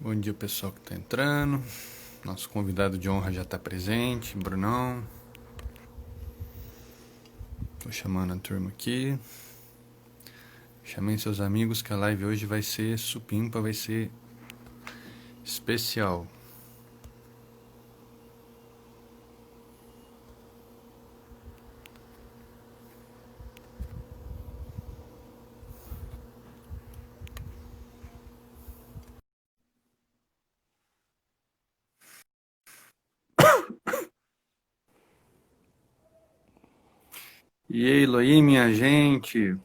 Bom dia, pessoal que está entrando. Nosso convidado de honra já está presente, Brunão. Estou chamando a turma aqui. Chamem seus amigos que a live hoje vai ser supimpa, vai ser especial. E aí, Eloy, minha gente.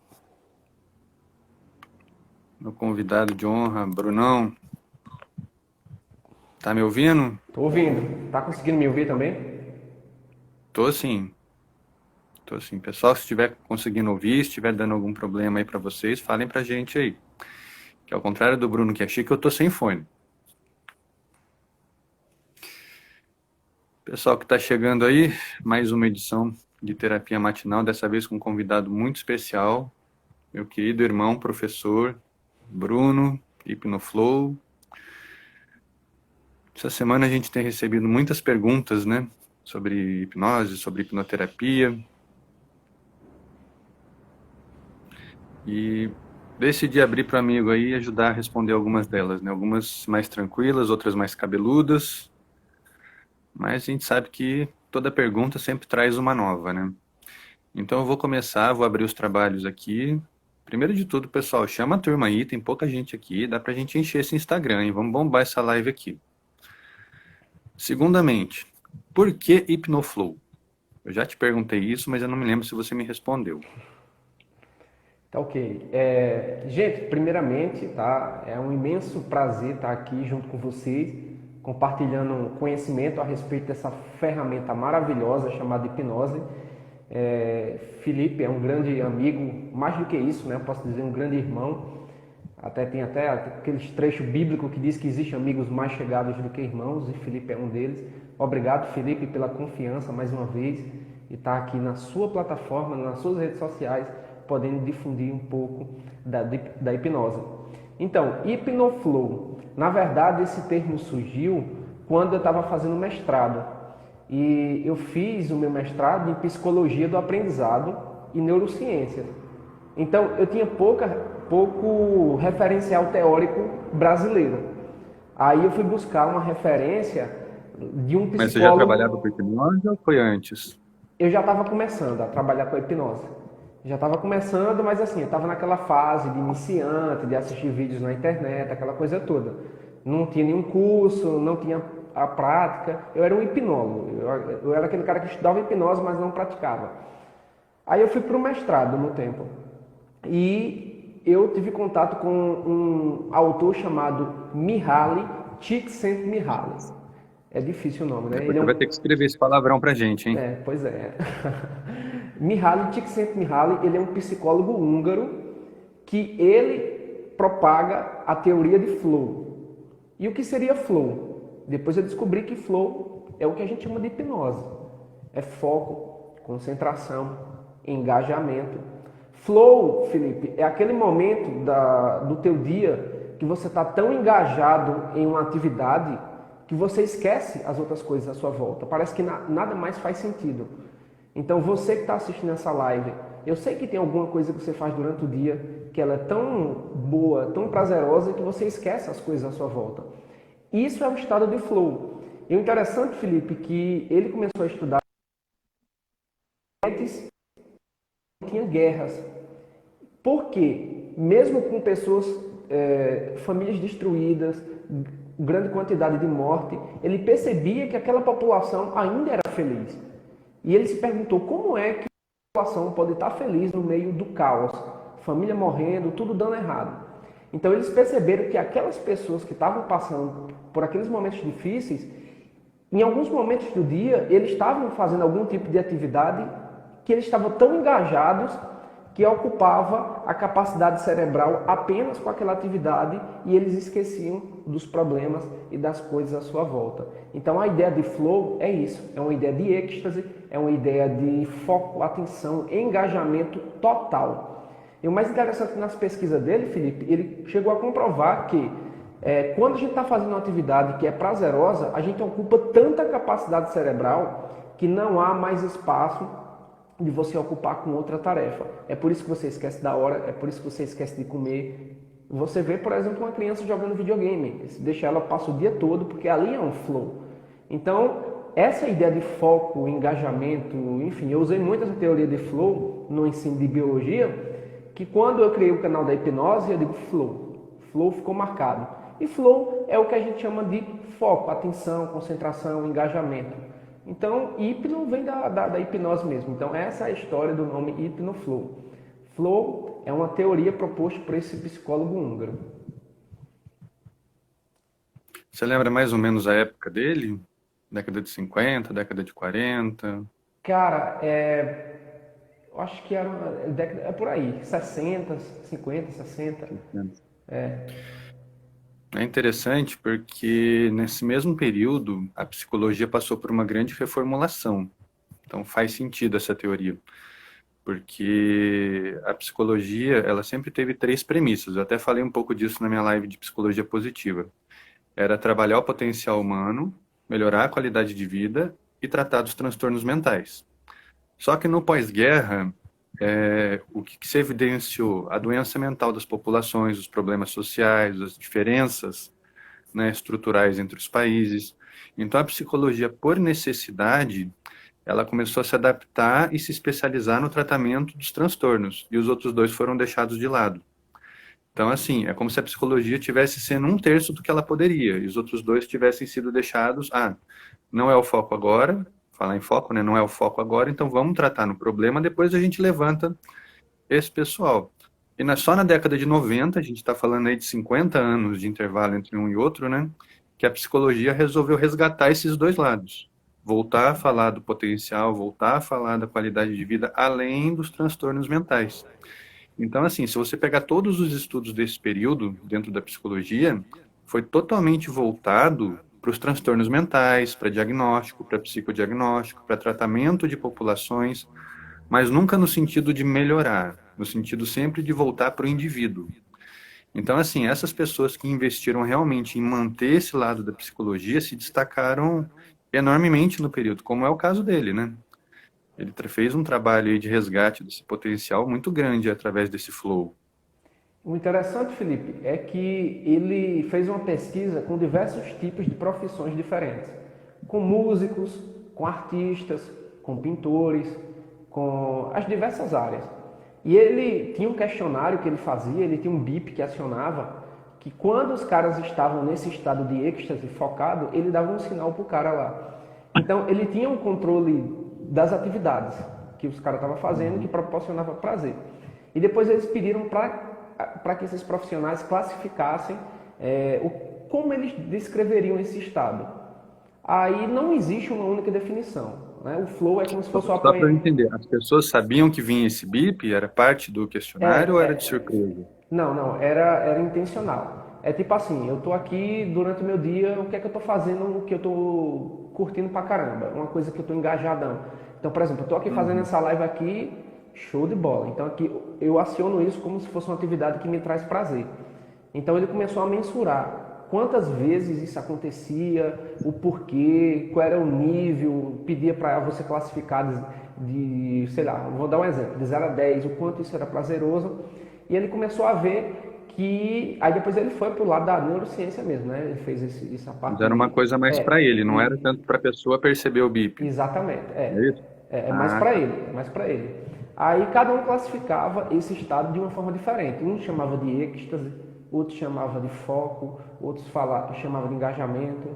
Meu convidado de honra, Brunão. Tá me ouvindo? Tô ouvindo. Tá conseguindo me ouvir também? Tô sim. Tô sim. Pessoal, se estiver conseguindo ouvir, se estiver dando algum problema aí para vocês, falem pra gente aí. Que ao contrário do Bruno que é chique, eu tô sem fone. Pessoal que está chegando aí, mais uma edição de Terapia Matinal, dessa vez com um convidado muito especial, meu querido irmão, professor Bruno, Hipnoflow. Essa semana a gente tem recebido muitas perguntas, né, sobre hipnose, sobre hipnoterapia, e decidi abrir para o amigo aí e ajudar a responder algumas delas, né, algumas mais tranquilas, outras mais cabeludas, mas a gente sabe que toda pergunta sempre traz uma nova, né? Então eu vou começar, vou abrir os trabalhos aqui. Primeiro de tudo, pessoal, chama a turma aí, tem pouca gente aqui, dá pra gente encher esse Instagram, hein? Vamos bombar essa live aqui. Segundamente, por que Hipnoflow? Eu já te perguntei isso, mas eu não me lembro se você me respondeu. Tá ok. Gente, primeiramente, tá? É um imenso prazer estar aqui junto com vocês, compartilhando conhecimento a respeito dessa ferramenta maravilhosa chamada hipnose. Felipe é um grande amigo, mais do que isso, né? Eu posso dizer um grande irmão. Tem até aqueles trechos bíblicos que diz que existem amigos mais chegados do que irmãos, e Felipe é um deles. Obrigado, Felipe, pela confiança mais uma vez e estar aqui na sua plataforma, nas suas redes sociais, podendo difundir um pouco da hipnose. Então, Hipnoflow. Na verdade, esse termo surgiu quando eu estava fazendo mestrado. E eu fiz o meu mestrado em Psicologia do Aprendizado e Neurociências. Então, eu tinha pouco referencial teórico brasileiro. Aí eu fui buscar uma referência de um Mas você já trabalhava psicólogo. com hipnose ou foi antes? Eu já estava começando a trabalhar com a hipnose. Já estava começando, mas assim, eu estava naquela fase de iniciante, de assistir vídeos na internet, aquela coisa toda. Não tinha nenhum curso, não tinha a prática. Eu era um hipnólogo. Eu era aquele cara que estudava hipnose, mas não praticava. Aí eu fui para o mestrado no tempo. E eu tive contato com um autor chamado Mihaly Csikszentmihalyi. É difícil o nome, né? Depois você vai ter que escrever esse palavrão pra gente, hein? Pois é. Mihaly Csikszentmihalyi, ele é um psicólogo húngaro que ele propaga a teoria de flow. E o que seria flow? Depois eu descobri que flow é o que a gente chama de hipnose. É foco, concentração, engajamento. Flow, Felipe, é aquele momento do teu dia que você está tão engajado em uma atividade que você esquece as outras coisas à sua volta. Parece que nada mais faz sentido. Então você que está assistindo essa live, eu sei que tem alguma coisa que você faz durante o dia que ela é tão boa, tão prazerosa que você esquece as coisas à sua volta. Isso é o estado de flow. E o interessante, Felipe, que ele começou a estudar antes tinha guerras. Por quê? Mesmo com pessoas, famílias destruídas, grande quantidade de morte, ele percebia que aquela população ainda era feliz. E ele se perguntou como é que a população pode estar feliz no meio do caos, família morrendo, tudo dando errado. Então eles perceberam que aquelas pessoas que estavam passando por aqueles momentos difíceis, em alguns momentos do dia, eles estavam fazendo algum tipo de atividade que eles estavam tão engajados que ocupava a capacidade cerebral apenas com aquela atividade e eles esqueciam dos problemas e das coisas à sua volta. Então a ideia de flow é isso, é uma ideia de êxtase, é uma ideia de foco, atenção, engajamento total. E o mais interessante nas pesquisas dele, Felipe, ele chegou a comprovar que Quando a gente está fazendo uma atividade que é prazerosa, a gente ocupa tanta capacidade cerebral que não há mais espaço de você ocupar com outra tarefa. É por isso que você esquece da hora, é por isso que você esquece de comer. Você vê, por exemplo, uma criança jogando videogame, deixa ela passa o dia todo, porque ali é um flow. Então, essa ideia de foco, engajamento, enfim, eu usei muito essa teoria de flow no ensino de biologia, que quando eu criei o canal da hipnose, eu digo flow. Flow ficou marcado. E flow é o que a gente chama de foco, atenção, concentração, engajamento. Então, hipno vem da hipnose mesmo. Então, essa é a história do nome hipnoflow. Flow é uma teoria proposta por esse psicólogo húngaro. Você lembra mais ou menos a época dele? Década de 50, década de 40? Cara, eu acho que é por aí, 60, 50, 60. É interessante porque nesse mesmo período a psicologia passou por uma grande reformulação. Então faz sentido essa teoria, porque a psicologia, ela sempre teve três premissas. Eu até falei um pouco disso na minha live de psicologia positiva. Era trabalhar o potencial humano, melhorar a qualidade de vida e tratar dos transtornos mentais. Só que no pós-guerra, o que se evidenciou? A doença mental das populações, os problemas sociais, as diferenças, né, estruturais entre os países. Então, a psicologia, por necessidade, ela começou a se adaptar e se especializar no tratamento dos transtornos, e os outros dois foram deixados de lado. Então, assim, é como se a psicologia tivesse sendo um terço do que ela poderia, e os outros dois tivessem sido deixados. Não é o foco agora, falar em foco, né? Não é o foco agora, então vamos tratar no problema, depois a gente levanta esse pessoal. Só na década de 90, a gente está falando aí de 50 anos de intervalo entre um e outro, né? Que a psicologia resolveu resgatar esses dois lados. Voltar a falar do potencial, voltar a falar da qualidade de vida, além dos transtornos mentais. Então, assim, se você pegar todos os estudos desse período dentro da psicologia, foi totalmente voltado para os transtornos mentais, para diagnóstico, para psicodiagnóstico, para tratamento de populações, mas nunca no sentido de melhorar, no sentido sempre de voltar para o indivíduo. Então, assim, essas pessoas que investiram realmente em manter esse lado da psicologia se destacaram enormemente no período, como é o caso dele, né? Ele fez um trabalho aí de resgate desse potencial muito grande através desse flow. O interessante, Felipe, é que ele fez uma pesquisa com diversos tipos de profissões diferentes, com músicos, com artistas, com pintores, com as diversas áreas. E ele tinha um questionário que ele fazia, ele tinha um bip que acionava, que quando os caras estavam nesse estado de êxtase focado, ele dava um sinal pro cara lá. Então ele tinha um controle das atividades que os caras estavam fazendo que proporcionava prazer. E depois eles pediram para que esses profissionais classificassem como eles descreveriam esse estado. Aí não existe uma única definição. Né? O flow é como se fosse o Só para eu apanhado. entender, as pessoas sabiam que vinha esse bip? Era parte do questionário ou era de surpresa? Não, não, era intencional. É tipo assim, eu tô aqui durante o meu dia, o que é que eu tô fazendo, o que eu tô curtindo pra caramba, uma coisa que eu tô engajadão. Então, por exemplo, eu tô aqui fazendo Uhum. essa live aqui, show de bola. Então aqui eu aciono isso como se fosse uma atividade que me traz prazer. Então ele começou a mensurar quantas vezes isso acontecia, o porquê, qual era o nível, pedia para você classificar sei lá, vou dar um exemplo, de 0 a 10, o quanto isso era prazeroso. E ele começou a ver que. Aí depois ele foi pro lado da neurociência mesmo, né? Ele fez essa Mas parte era uma de. coisa mais para ele, não era tanto para a pessoa perceber o bip. Exatamente, É isso? é mais Ah, para tá. ele, é mais para ele. Aí cada um classificava esse estado de uma forma diferente. Um chamava de êxtase, outro chamava de foco, outros chamava de engajamento.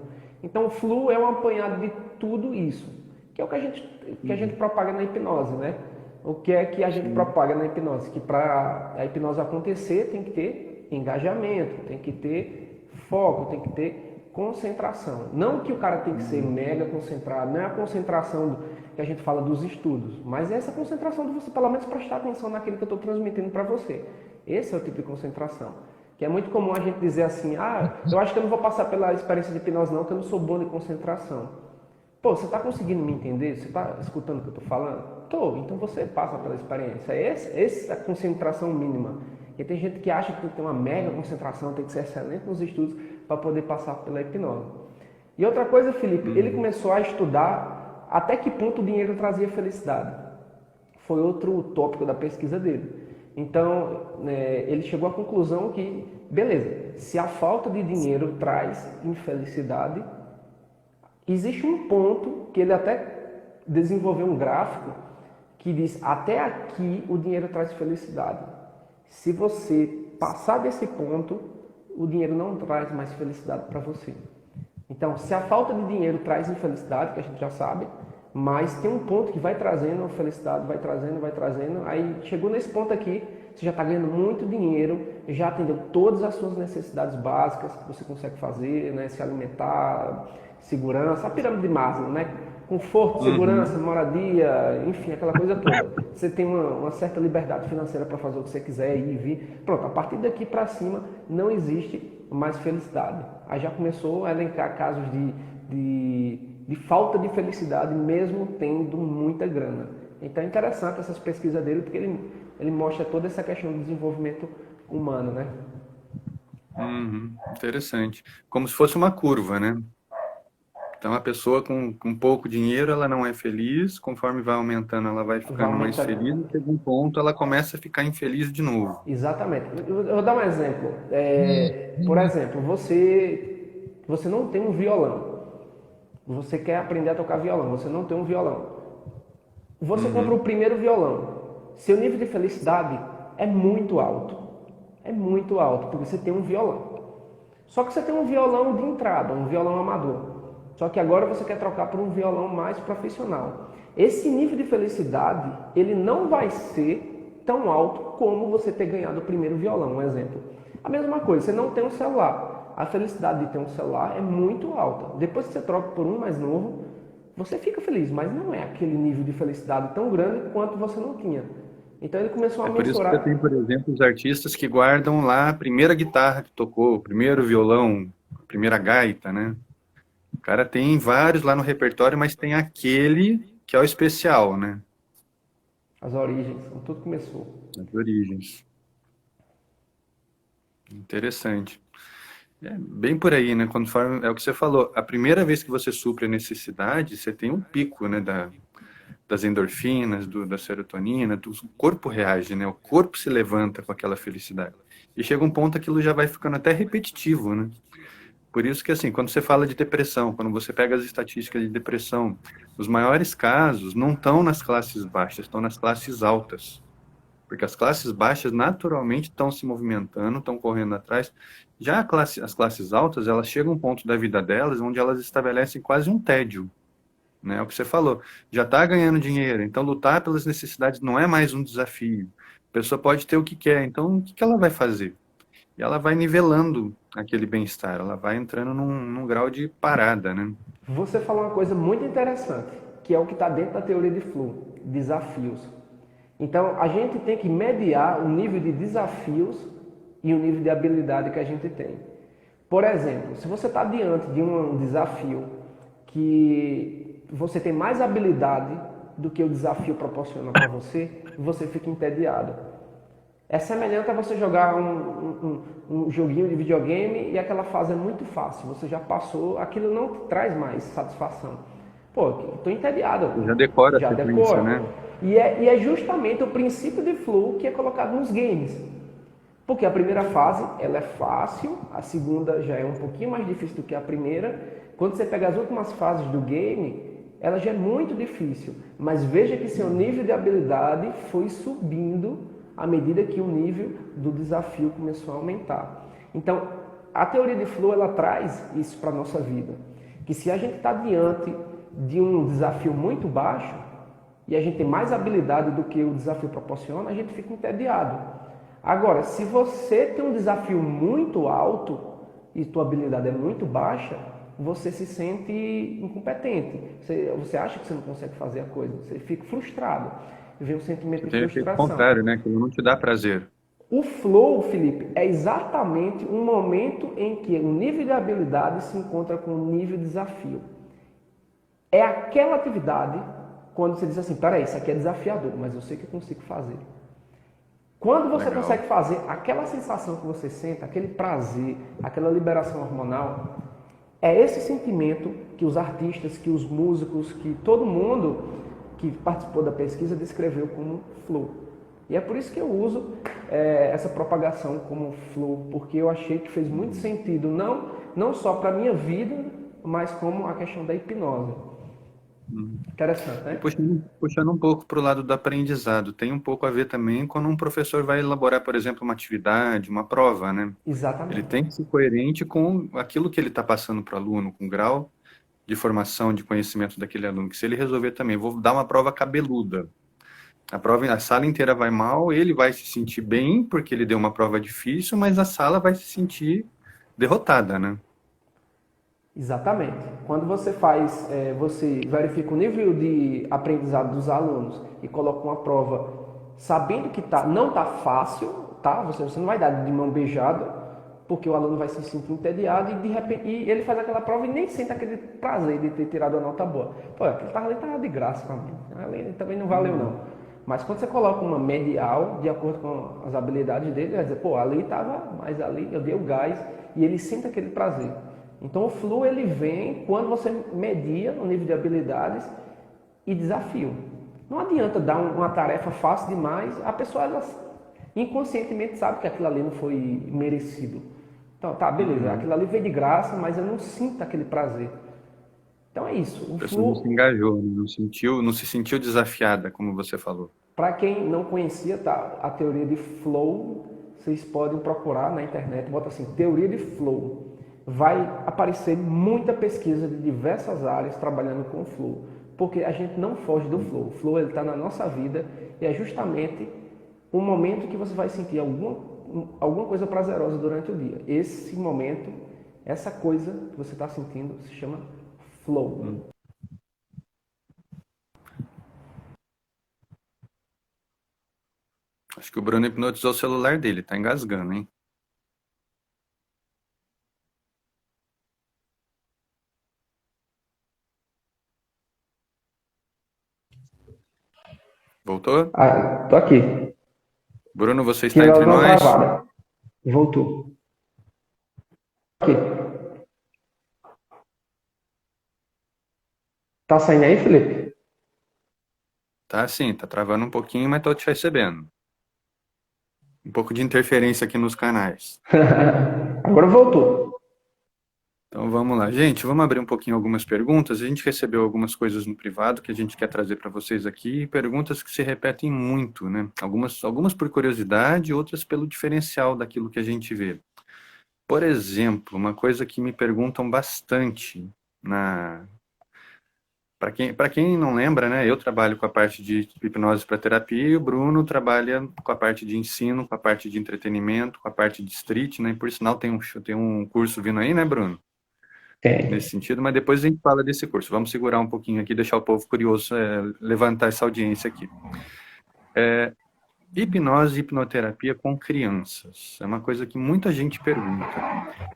Então o flu é um apanhado de tudo isso, que é o que a gente propaga na hipnose, né? O que é que a gente Sim. propaga na hipnose? Que para a hipnose acontecer tem que ter engajamento, tem que ter foco, tem que ter concentração. Não que o cara tem que ser mega concentrado, não é a concentração que a gente fala dos estudos, mas é essa concentração de você pelo menos prestar atenção naquilo que eu estou transmitindo para você. Esse é o tipo de concentração. Que é muito comum a gente dizer assim, eu acho que eu não vou passar pela experiência de hipnose não, que eu não sou bom de concentração. Pô, você está conseguindo me entender? Você está escutando o que eu estou falando? Tô, então você passa pela experiência. Essa é a concentração mínima. E tem gente que acha que tem que ter uma mega concentração, tem que ser excelente nos estudos para poder passar pela hipnose. E outra coisa, Felipe, ele começou a estudar até que ponto o dinheiro trazia felicidade. Foi outro tópico da pesquisa dele. Então, ele chegou à conclusão que, beleza, se a falta de dinheiro traz infelicidade, existe um ponto que ele até desenvolveu um gráfico que diz, até aqui o dinheiro traz felicidade. Se você passar desse ponto, o dinheiro não traz mais felicidade para você. Então, se a falta de dinheiro traz infelicidade, que a gente já sabe, mas tem um ponto que vai trazendo felicidade, vai trazendo, aí chegou nesse ponto aqui, você já está ganhando muito dinheiro, já atendeu todas as suas necessidades básicas que você consegue fazer, né? Se alimentar, segurança, a pirâmide de Maslow, né? Conforto, segurança, moradia, enfim, aquela coisa toda. Você tem uma certa liberdade financeira para fazer o que você quiser, ir e vir. Pronto, a partir daqui para cima não existe mais felicidade. Aí já começou a elencar casos de falta de felicidade, mesmo tendo muita grana. Então é interessante essas pesquisas dele, porque ele mostra toda essa questão do desenvolvimento humano, né? Interessante. Como se fosse uma curva, né? Então, a pessoa com pouco dinheiro, ela não é feliz, conforme vai aumentando, ela vai Vai ficando mais aumentando. feliz, e chega um ponto, ela começa a ficar infeliz de novo. Exatamente. Eu vou dar um exemplo. Por exemplo, você não tem um violão. Você quer aprender a tocar violão, você não tem um violão. Você compra o primeiro violão. Seu nível de felicidade é muito alto. É muito alto, porque você tem um violão. Só que você tem um violão de entrada, um violão amador. Só que agora você quer trocar por um violão mais profissional. Esse nível de felicidade, ele não vai ser tão alto como você ter ganhado o primeiro violão, um exemplo. A mesma coisa, você não tem um celular. A felicidade de ter um celular é muito alta. Depois que você troca por um mais novo, você fica feliz, mas não é aquele nível de felicidade tão grande quanto você não tinha. Então ele começou a É por isso que você tem, mensurar. por exemplo, os artistas que guardam lá a primeira guitarra que tocou, o primeiro violão, a primeira gaita, né? O cara tem vários lá no repertório, mas tem aquele que é o especial, né? As origens, tudo começou. As origens. Interessante. É bem por aí, né? Conforme é o que você falou, a primeira vez que você supre a necessidade, você tem um pico, né? Das endorfinas, da serotonina, o corpo reage, né? O corpo se levanta com aquela felicidade. E chega um ponto que aquilo já vai ficando até repetitivo, né? Por isso que, assim, quando você fala de depressão, quando você pega as estatísticas de depressão, os maiores casos não estão nas classes baixas, estão nas classes altas. Porque as classes baixas naturalmente estão se movimentando, estão correndo atrás. Já as classes altas, elas chegam a um ponto da vida delas onde elas estabelecem quase um tédio, né? É o que você falou. Já está ganhando dinheiro, então lutar pelas necessidades não é mais um desafio. A pessoa pode ter o que quer, então o que que ela vai fazer? E ela vai nivelando aquele bem-estar, ela vai entrando num grau de parada, né? Você falou uma coisa muito interessante, que é o que está dentro da teoria de Flow, desafios. Então, a gente tem que mediar o nível de desafios e o nível de habilidade que a gente tem. Por exemplo, se você está diante de um desafio que você tem mais habilidade do que o desafio proporciona para você, você fica entediado. É semelhante a você jogar um joguinho de videogame e aquela fase é muito fácil, você já passou, aquilo não te traz mais satisfação. Pô, estou entediado, Você já decora a já sequência, decoro. né? E é justamente o princípio de flow que é colocado nos games. Porque a primeira fase ela é fácil, a segunda já é um pouquinho mais difícil do que a primeira. Quando você pega as últimas fases do game, ela já é muito difícil. Mas veja que seu nível de habilidade foi subindo à medida que o nível do desafio começou a aumentar. Então, a teoria de flow ela traz isso para a nossa vida. Que se a gente está diante de um desafio muito baixo e a gente tem mais habilidade do que o desafio proporciona, a gente fica entediado. Agora, se você tem um desafio muito alto e tua habilidade é muito baixa, você se sente incompetente. Você acha que você não consegue fazer a coisa, você fica frustrado. Vem um sentimento Você de tem o efeito frustração. contrário, né? Que não te dá prazer. O flow, Felipe, é exatamente um momento em que o nível de habilidade se encontra com o nível de desafio. É aquela atividade quando você diz assim, peraí, isso aqui é desafiador, mas eu sei que eu consigo fazer. Quando você Legal. consegue fazer aquela sensação que você sente, aquele prazer, aquela liberação hormonal, é esse sentimento que os artistas, que os músicos, que todo mundo que participou da pesquisa descreveu como flow. E é por isso que eu uso essa propagação como flow, porque eu achei que fez muito sentido, não só para a minha vida, mas como a questão da hipnose. Uhum. Interessante, E né? puxando um pouco para o lado do aprendizado, tem um pouco a ver também quando um professor vai elaborar, por exemplo, uma atividade, uma prova, né? Ele Exatamente. tem que ser coerente com aquilo que ele está passando para o aluno, com o grau de formação, de conhecimento daquele aluno. Que se ele resolver também, vou dar uma prova cabeluda, a sala inteira vai mal, ele vai se sentir bem porque ele deu uma prova difícil, mas a sala vai se sentir derrotada, né? Exatamente. Quando você faz, você verifica o nível de aprendizado dos alunos e coloca uma prova sabendo que não está fácil, tá? Você não vai dar de mão beijada, porque o aluno vai se sentir entediado e de repente ele faz aquela prova e nem sente aquele prazer de ter tirado a nota boa. Pô, aquele ali estava de graça para mim. Ali também não valeu Uhum. não. Mas quando você coloca uma medial, de acordo com as habilidades dele, vai dizer, pô, ali estava, mas ali eu dei o gás e ele sente aquele prazer. Então o flu ele vem quando você media o nível de habilidades e desafio. Não adianta dar uma tarefa fácil demais, a pessoa ela, inconscientemente sabe que aquilo ali não foi merecido. Então, tá, beleza, Uhum. aquilo ali veio de graça, mas eu não sinto aquele prazer. Então é isso. O A pessoa não se flu, engajou, né? Não se sentiu desafiada, como você falou. para quem não conhecia, tá, a teoria de flow, vocês podem procurar na internet, bota assim, teoria de flow. Vai aparecer muita pesquisa de diversas áreas trabalhando com o flow, porque a gente não foge do flow. O flow está na nossa vida e é justamente um momento que você vai sentir alguma coisa prazerosa durante o dia. Esse momento, essa coisa que você está sentindo se chama Hum. flow. Acho que o Bruno hipnotizou o celular dele, tá engasgando, hein? Voltou? Ah, tô aqui. Bruno, você está Tinha dado entre uma nós? travada. Voltou. Aqui. Tá saindo aí, Felipe? Tá sim, tá travando um pouquinho, mas tô te recebendo. Um pouco de interferência aqui nos canais. Agora voltou. Então vamos lá, gente, vamos abrir um pouquinho algumas perguntas. A gente recebeu algumas coisas no privado que a gente quer trazer para vocês aqui, perguntas que se repetem muito, né? Algumas por curiosidade, outras pelo diferencial daquilo que a gente vê. Por exemplo, uma coisa que me perguntam bastante na para quem não lembra, né, eu trabalho com a parte de hipnose para terapia e o Bruno trabalha com a parte de ensino, com a parte de entretenimento, com a parte de street, né? Por sinal tem um curso vindo aí, né, Bruno? Nesse Tem. sentido, mas depois a gente fala desse curso. Vamos segurar um pouquinho aqui, deixar o povo curioso, levantar essa audiência aqui. Hipnose e hipnoterapia com crianças. É uma coisa que muita gente pergunta.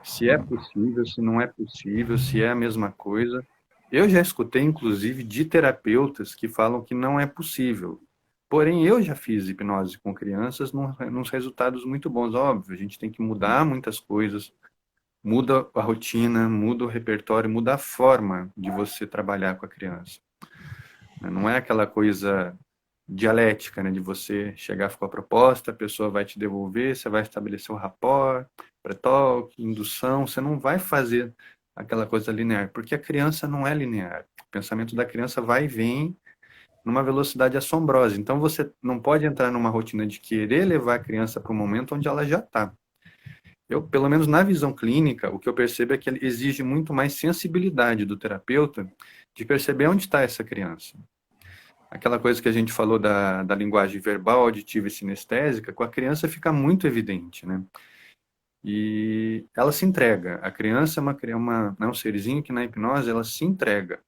Se é possível, se não é possível, se é a mesma coisa. Eu já escutei, inclusive, de terapeutas que falam que não é possível. Porém, eu já fiz hipnose com crianças nos resultados muito bons. Óbvio, a gente tem que mudar muitas coisas, muda a rotina, muda o repertório, muda a forma de você trabalhar com a criança. Não é aquela coisa dialética, né, de você chegar com a proposta, a pessoa vai te devolver, você vai estabelecer o rapport, pré-talk, indução, você não vai fazer aquela coisa linear, porque a criança não é linear. O pensamento da criança vai e vem numa velocidade assombrosa. Então você não pode entrar numa rotina de querer levar a criança para o momento onde ela já está. Eu, pelo menos na visão clínica, o que eu percebo é que ele exige muito mais sensibilidade do terapeuta de perceber onde está essa criança. Aquela coisa que a gente falou da linguagem verbal, auditiva e sinestésica, com a criança fica muito evidente, né? E ela se entrega. A criança é um serzinho que na hipnose ela se entrega,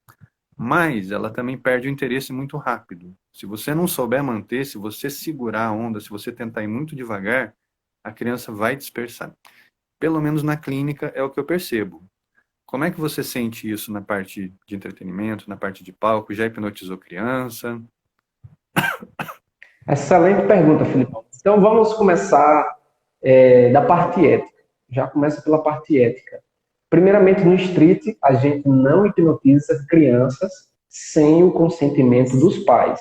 mas ela também perde o interesse muito rápido. Se você não souber manter, se você segurar a onda, se você tentar ir muito devagar, a criança vai dispersar. Pelo menos na clínica é o que eu percebo. Como é que você sente isso na parte de entretenimento, na parte de palco? Já hipnotizou criança? Excelente pergunta, Felipe. Então vamos começar da parte ética. Já começa pela parte ética. Primeiramente, no street, a gente não hipnotiza crianças sem o consentimento dos pais.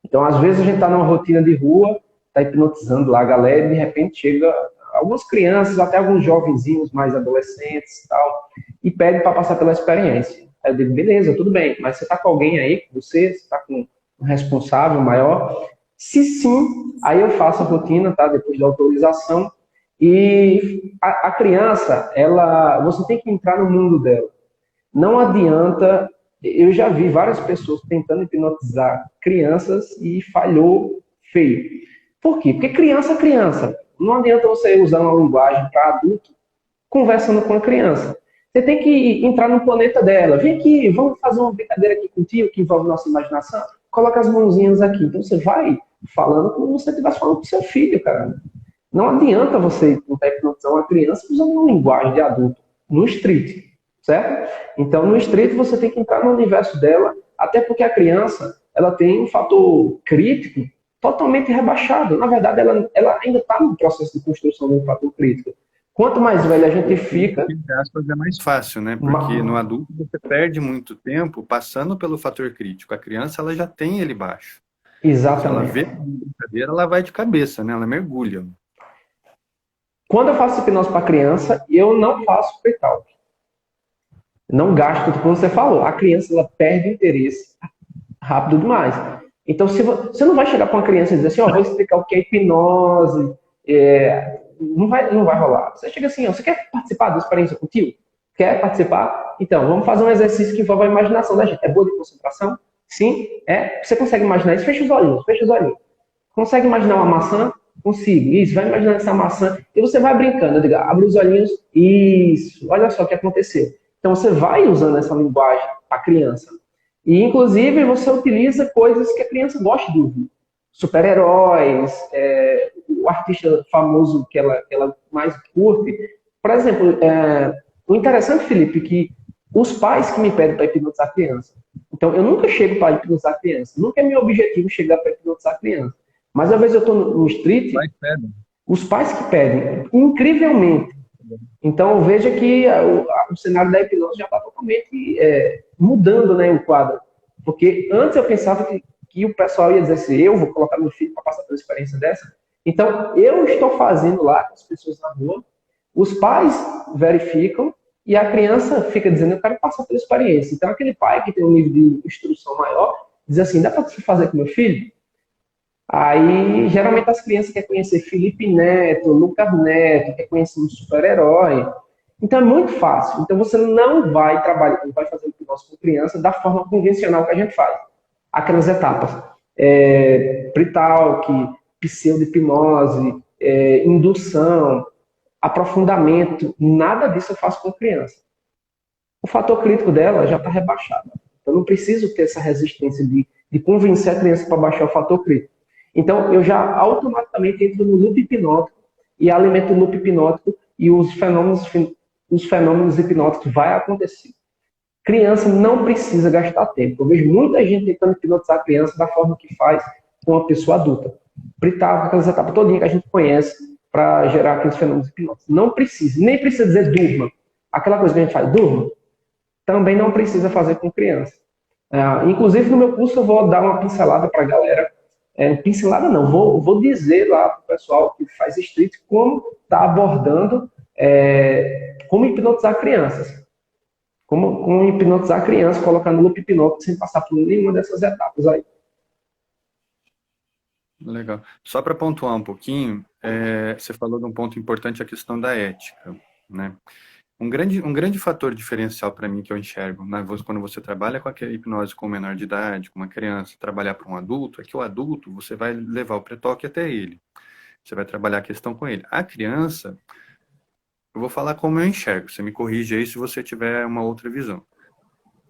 Então, às vezes, a gente está numa rotina de rua, está hipnotizando lá a galera, e de repente chega algumas crianças, até alguns jovenzinhos mais adolescentes e tal, e pede para passar pela experiência. Aí eu digo, beleza, tudo bem, mas você está com alguém aí com você? Você está com um responsável maior? Se sim, aí eu faço a rotina, tá? Depois da autorização. E a criança, você tem que entrar no mundo dela. Não adianta, eu já vi várias pessoas tentando hipnotizar crianças e falhou feio. Por quê? Porque criança é criança. Não adianta você usar uma linguagem para adulto conversando com a criança. Você tem que entrar no planeta dela. Vem aqui, vamos fazer uma brincadeira aqui contigo que envolve nossa imaginação. Coloca as mãozinhas aqui. Então você vai falando como se você estivesse falando com seu filho, cara. Não adianta você tentar hipnotizar uma criança usando uma linguagem de adulto, no street, certo? Então, no street você tem que entrar no universo dela, até porque a criança ela tem um fator crítico totalmente rebaixado. Na verdade, ela ainda está no processo de construção de um fator crítico. Quanto mais velha a gente fica... Entre aspas, é mais fácil, né? Porque no adulto você perde muito tempo passando pelo fator crítico. A criança, ela já tem ele baixo. Se ela vê Exatamente. uma brincadeira, ela vai de cabeça, né? Ela mergulha. Quando eu faço hipnose para criança, eu não faço pre-talk. Não gasto, como você falou. A criança ela perde o interesse rápido demais. Então, se você não vai chegar para uma criança e dizer assim, ó, vou explicar o que é hipnose, não vai rolar. Você chega assim, ó, você quer participar da experiência contigo? Quer participar? Então, vamos fazer um exercício que envolve a imaginação da gente. É boa de concentração? Sim? É? Você consegue imaginar isso? Fecha os olhinhos, fecha os olhinhos. Consegue imaginar uma maçã? Consigo. Isso, vai imaginar essa maçã. E você vai brincando. Eu digo, abre os olhinhos. Isso. Olha só o que aconteceu. Então, você vai usando essa linguagem para a criança. E, inclusive, você utiliza coisas que a criança gosta de ouvir. Super-heróis, o artista famoso que ela mais curte. Por exemplo, o interessante, Felipe, que os pais que me pedem para hipnotizar a criança. Então, eu nunca chego para hipnotizar a criança. Nunca é meu objetivo chegar para hipnotizar a criança. Mas, às vezes, eu estou no street, Vai, pedem. os pais que pedem, incrivelmente. Então, veja que o cenário da hipnose já está totalmente mudando, né, o quadro. Porque antes eu pensava que o pessoal ia dizer assim, eu vou colocar meu filho para passar por uma experiência dessa. Então, eu estou fazendo lá com as pessoas na rua, os pais verificam e a criança fica dizendo, eu quero passar pela experiência. Então, aquele pai que tem um nível de instrução maior, diz assim, dá para você fazer com meu filho? Aí, geralmente, as crianças querem conhecer Felipe Neto, Lucas Neto, quer conhecer um super-herói. Então, é muito fácil. Então, você não vai trabalhar, não vai fazer hipnose com criança da forma convencional que a gente faz. Aquelas etapas. Pre-talk, pseudo-hipnose, indução, aprofundamento. Nada disso eu faço com criança. O fator crítico dela já está rebaixado. Eu não preciso ter essa resistência de convencer a criança para baixar o fator crítico. Então, eu já automaticamente entro no loop hipnótico e alimento o loop hipnótico e os fenômenos hipnóticos vão acontecer. Criança não precisa gastar tempo. Eu vejo muita gente tentando hipnotizar a criança da forma que faz com uma pessoa adulta. Britar com aquelas etapas todinhas que a gente conhece para gerar aqueles fenômenos hipnóticos. Não precisa. Nem precisa dizer durma. Aquela coisa que a gente faz, durma, também não precisa fazer com criança. Inclusive, no meu curso, eu vou dar uma pincelada para a galera. Pincelada não, vou dizer lá para o pessoal que faz street como está abordando como hipnotizar crianças. Como hipnotizar crianças, colocar no loop hipnótico sem passar por nenhuma dessas etapas aí. Legal. Só para pontuar um pouquinho, você falou de um ponto importante, a questão da ética, né? Um grande fator diferencial para mim que eu enxergo, né, quando você trabalha com a hipnose com um menor de idade, com uma criança, trabalhar para um adulto, é que o adulto, você vai levar o pré-toque até ele. Você vai trabalhar a questão com ele. A criança, eu vou falar como eu enxergo. Você me corrige aí se você tiver uma outra visão.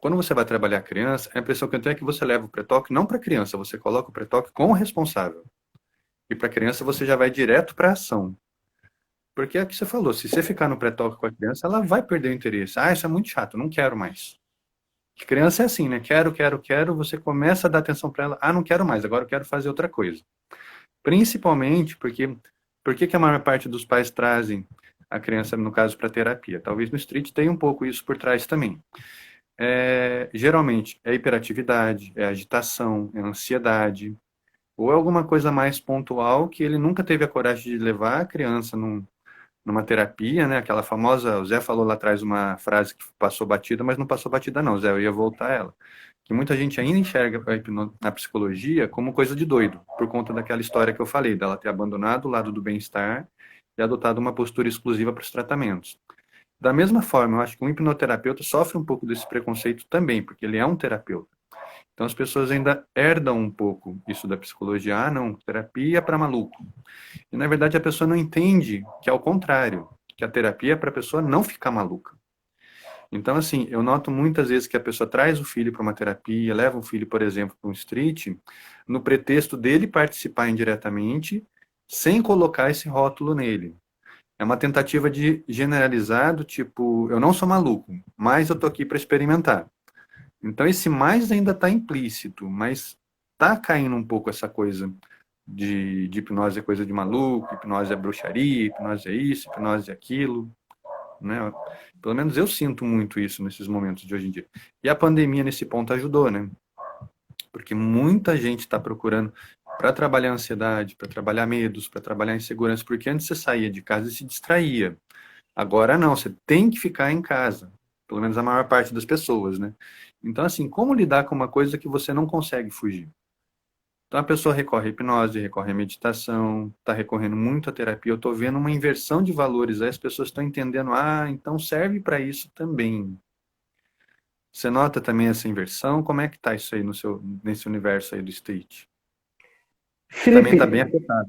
Quando você vai trabalhar a criança, a impressão que eu tenho é que você leva o pré-toque não para a criança, você coloca o pré-toque com o responsável. E para a criança você já vai direto para a ação. Porque é o que você falou, se você ficar no pré-toque com a criança, ela vai perder o interesse. Ah, isso é muito chato, não quero mais. Que criança é assim, né? Quero, você começa a dar atenção para ela. Ah, não quero mais, agora eu quero fazer outra coisa. Principalmente porque, por que que a maior parte dos pais trazem a criança, no caso, para terapia? Talvez no street tenha um pouco isso por trás também. Geralmente é hiperatividade, é agitação, é ansiedade, ou é alguma coisa mais pontual que ele nunca teve a coragem de levar a criança numa terapia, né? Aquela famosa, o Zé falou lá atrás uma frase que passou batida, mas não passou batida não, Zé, eu ia voltar a ela. Que muita gente ainda enxerga a psicologia como coisa de doido, por conta daquela história que eu falei, dela ter abandonado o lado do bem-estar e adotado uma postura exclusiva para os tratamentos. Da mesma forma, eu acho que um hipnoterapeuta sofre um pouco desse preconceito também, porque ele é um terapeuta. Então as pessoas ainda herdam um pouco isso da psicologia. Ah, não, terapia é para maluco. E na verdade a pessoa não entende que é o contrário, que a terapia é para a pessoa não ficar maluca. Então, assim, eu noto muitas vezes que a pessoa traz o filho para uma terapia, leva o filho, por exemplo, para um street, no pretexto dele participar indiretamente, sem colocar esse rótulo nele. É uma tentativa de generalizar do tipo, eu não sou maluco, mas eu tô aqui para experimentar. Então esse mais ainda está implícito, mas tá caindo um pouco essa coisa de hipnose é coisa de maluco, hipnose é bruxaria, hipnose é isso, hipnose é aquilo, né? Pelo menos eu sinto muito isso nesses momentos de hoje em dia. E a pandemia nesse ponto ajudou, né? Porque muita gente está procurando para trabalhar ansiedade, para trabalhar medos, para trabalhar insegurança, porque antes você saía de casa e se distraía. Agora não, você tem que ficar em casa, pelo menos a maior parte das pessoas, né? Então, assim, como lidar com uma coisa que você não consegue fugir? Então, a pessoa recorre à hipnose, recorre à meditação, está recorrendo muito à terapia. Eu estou vendo uma inversão de valores, aí as pessoas estão entendendo, ah, então serve para isso também. Você nota também essa inversão? Como é que está isso aí nesse universo aí do street? Que também está bem Felipe, afetado,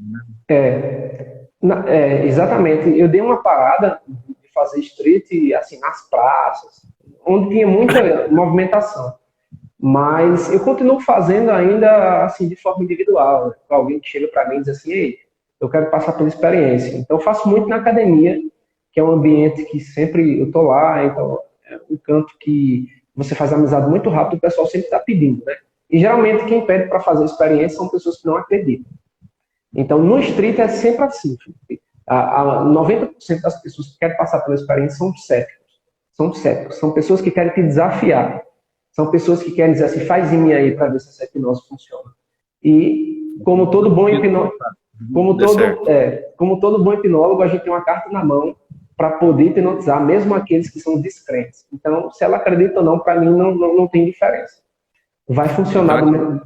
né? exatamente. Eu dei uma parada de fazer street assim nas praças, onde tinha muita movimentação. Mas eu continuo fazendo ainda assim de forma individual. Alguém que chega para mim e diz assim, ei, eu quero passar pela experiência. Então eu faço muito na academia, que é um ambiente que sempre eu tô lá, então é um canto que você faz amizade muito rápido, o pessoal sempre está pedindo, né? E geralmente quem pede para fazer experiência são pessoas que não acreditam. Então no street é sempre assim, Felipe. 90% das pessoas que querem passar pela experiência são céticos. São céticos, são pessoas que querem te desafiar. São pessoas que querem dizer assim, faz em mim aí para ver se essa hipnose funciona. E como todo bom hipnólogo, como todo bom hipnólogo, a gente tem uma carta na mão para poder hipnotizar mesmo aqueles que são descrentes. Então, se ela acredita ou não, para mim não tem diferença. Vai funcionar do mesmo.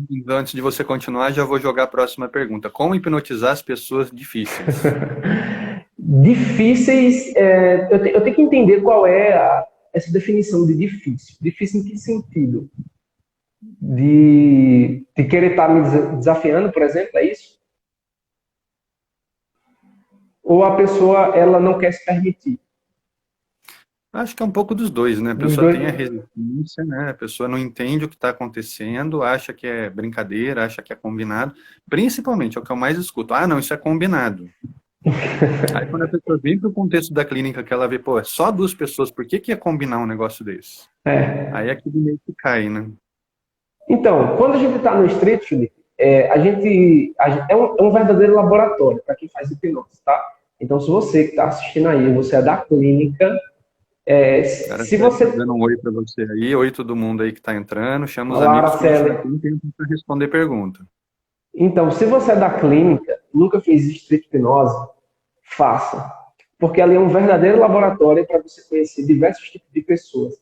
Então, antes de você continuar, já vou jogar a próxima pergunta. Como hipnotizar as pessoas difíceis? Difíceis, eu tenho que entender qual é essa definição de difícil. Difícil em que sentido? De querer estar me desafiando, por exemplo, é isso? Ou a pessoa ela não quer se permitir? Acho que é um pouco dos dois, né? A Dos pessoa dois. tem a resistência, né? A pessoa não entende o que está acontecendo, acha que é brincadeira, acha que é combinado. Principalmente, é o que eu mais escuto. Ah, não, isso é combinado. Aí quando a pessoa vem para o contexto da clínica, que ela vê, pô, é só duas pessoas, por que que ia combinar um negócio desse? Aí aquilo meio que cai, né? Então, quando a gente está no street, Felipe, é um verdadeiro laboratório para quem faz hipnose, tá? Então, se você que está assistindo aí, você é da clínica, Cara, se tá você... dando um oi para você aí, oi todo mundo aí que está entrando, chama os Olá, amigos que a gente ainda Araceli. tem tempo para responder pergunta. Então, se você é da clínica, nunca fez street hipnose, faça. Porque ali é um verdadeiro laboratório para você conhecer diversos tipos de pessoas.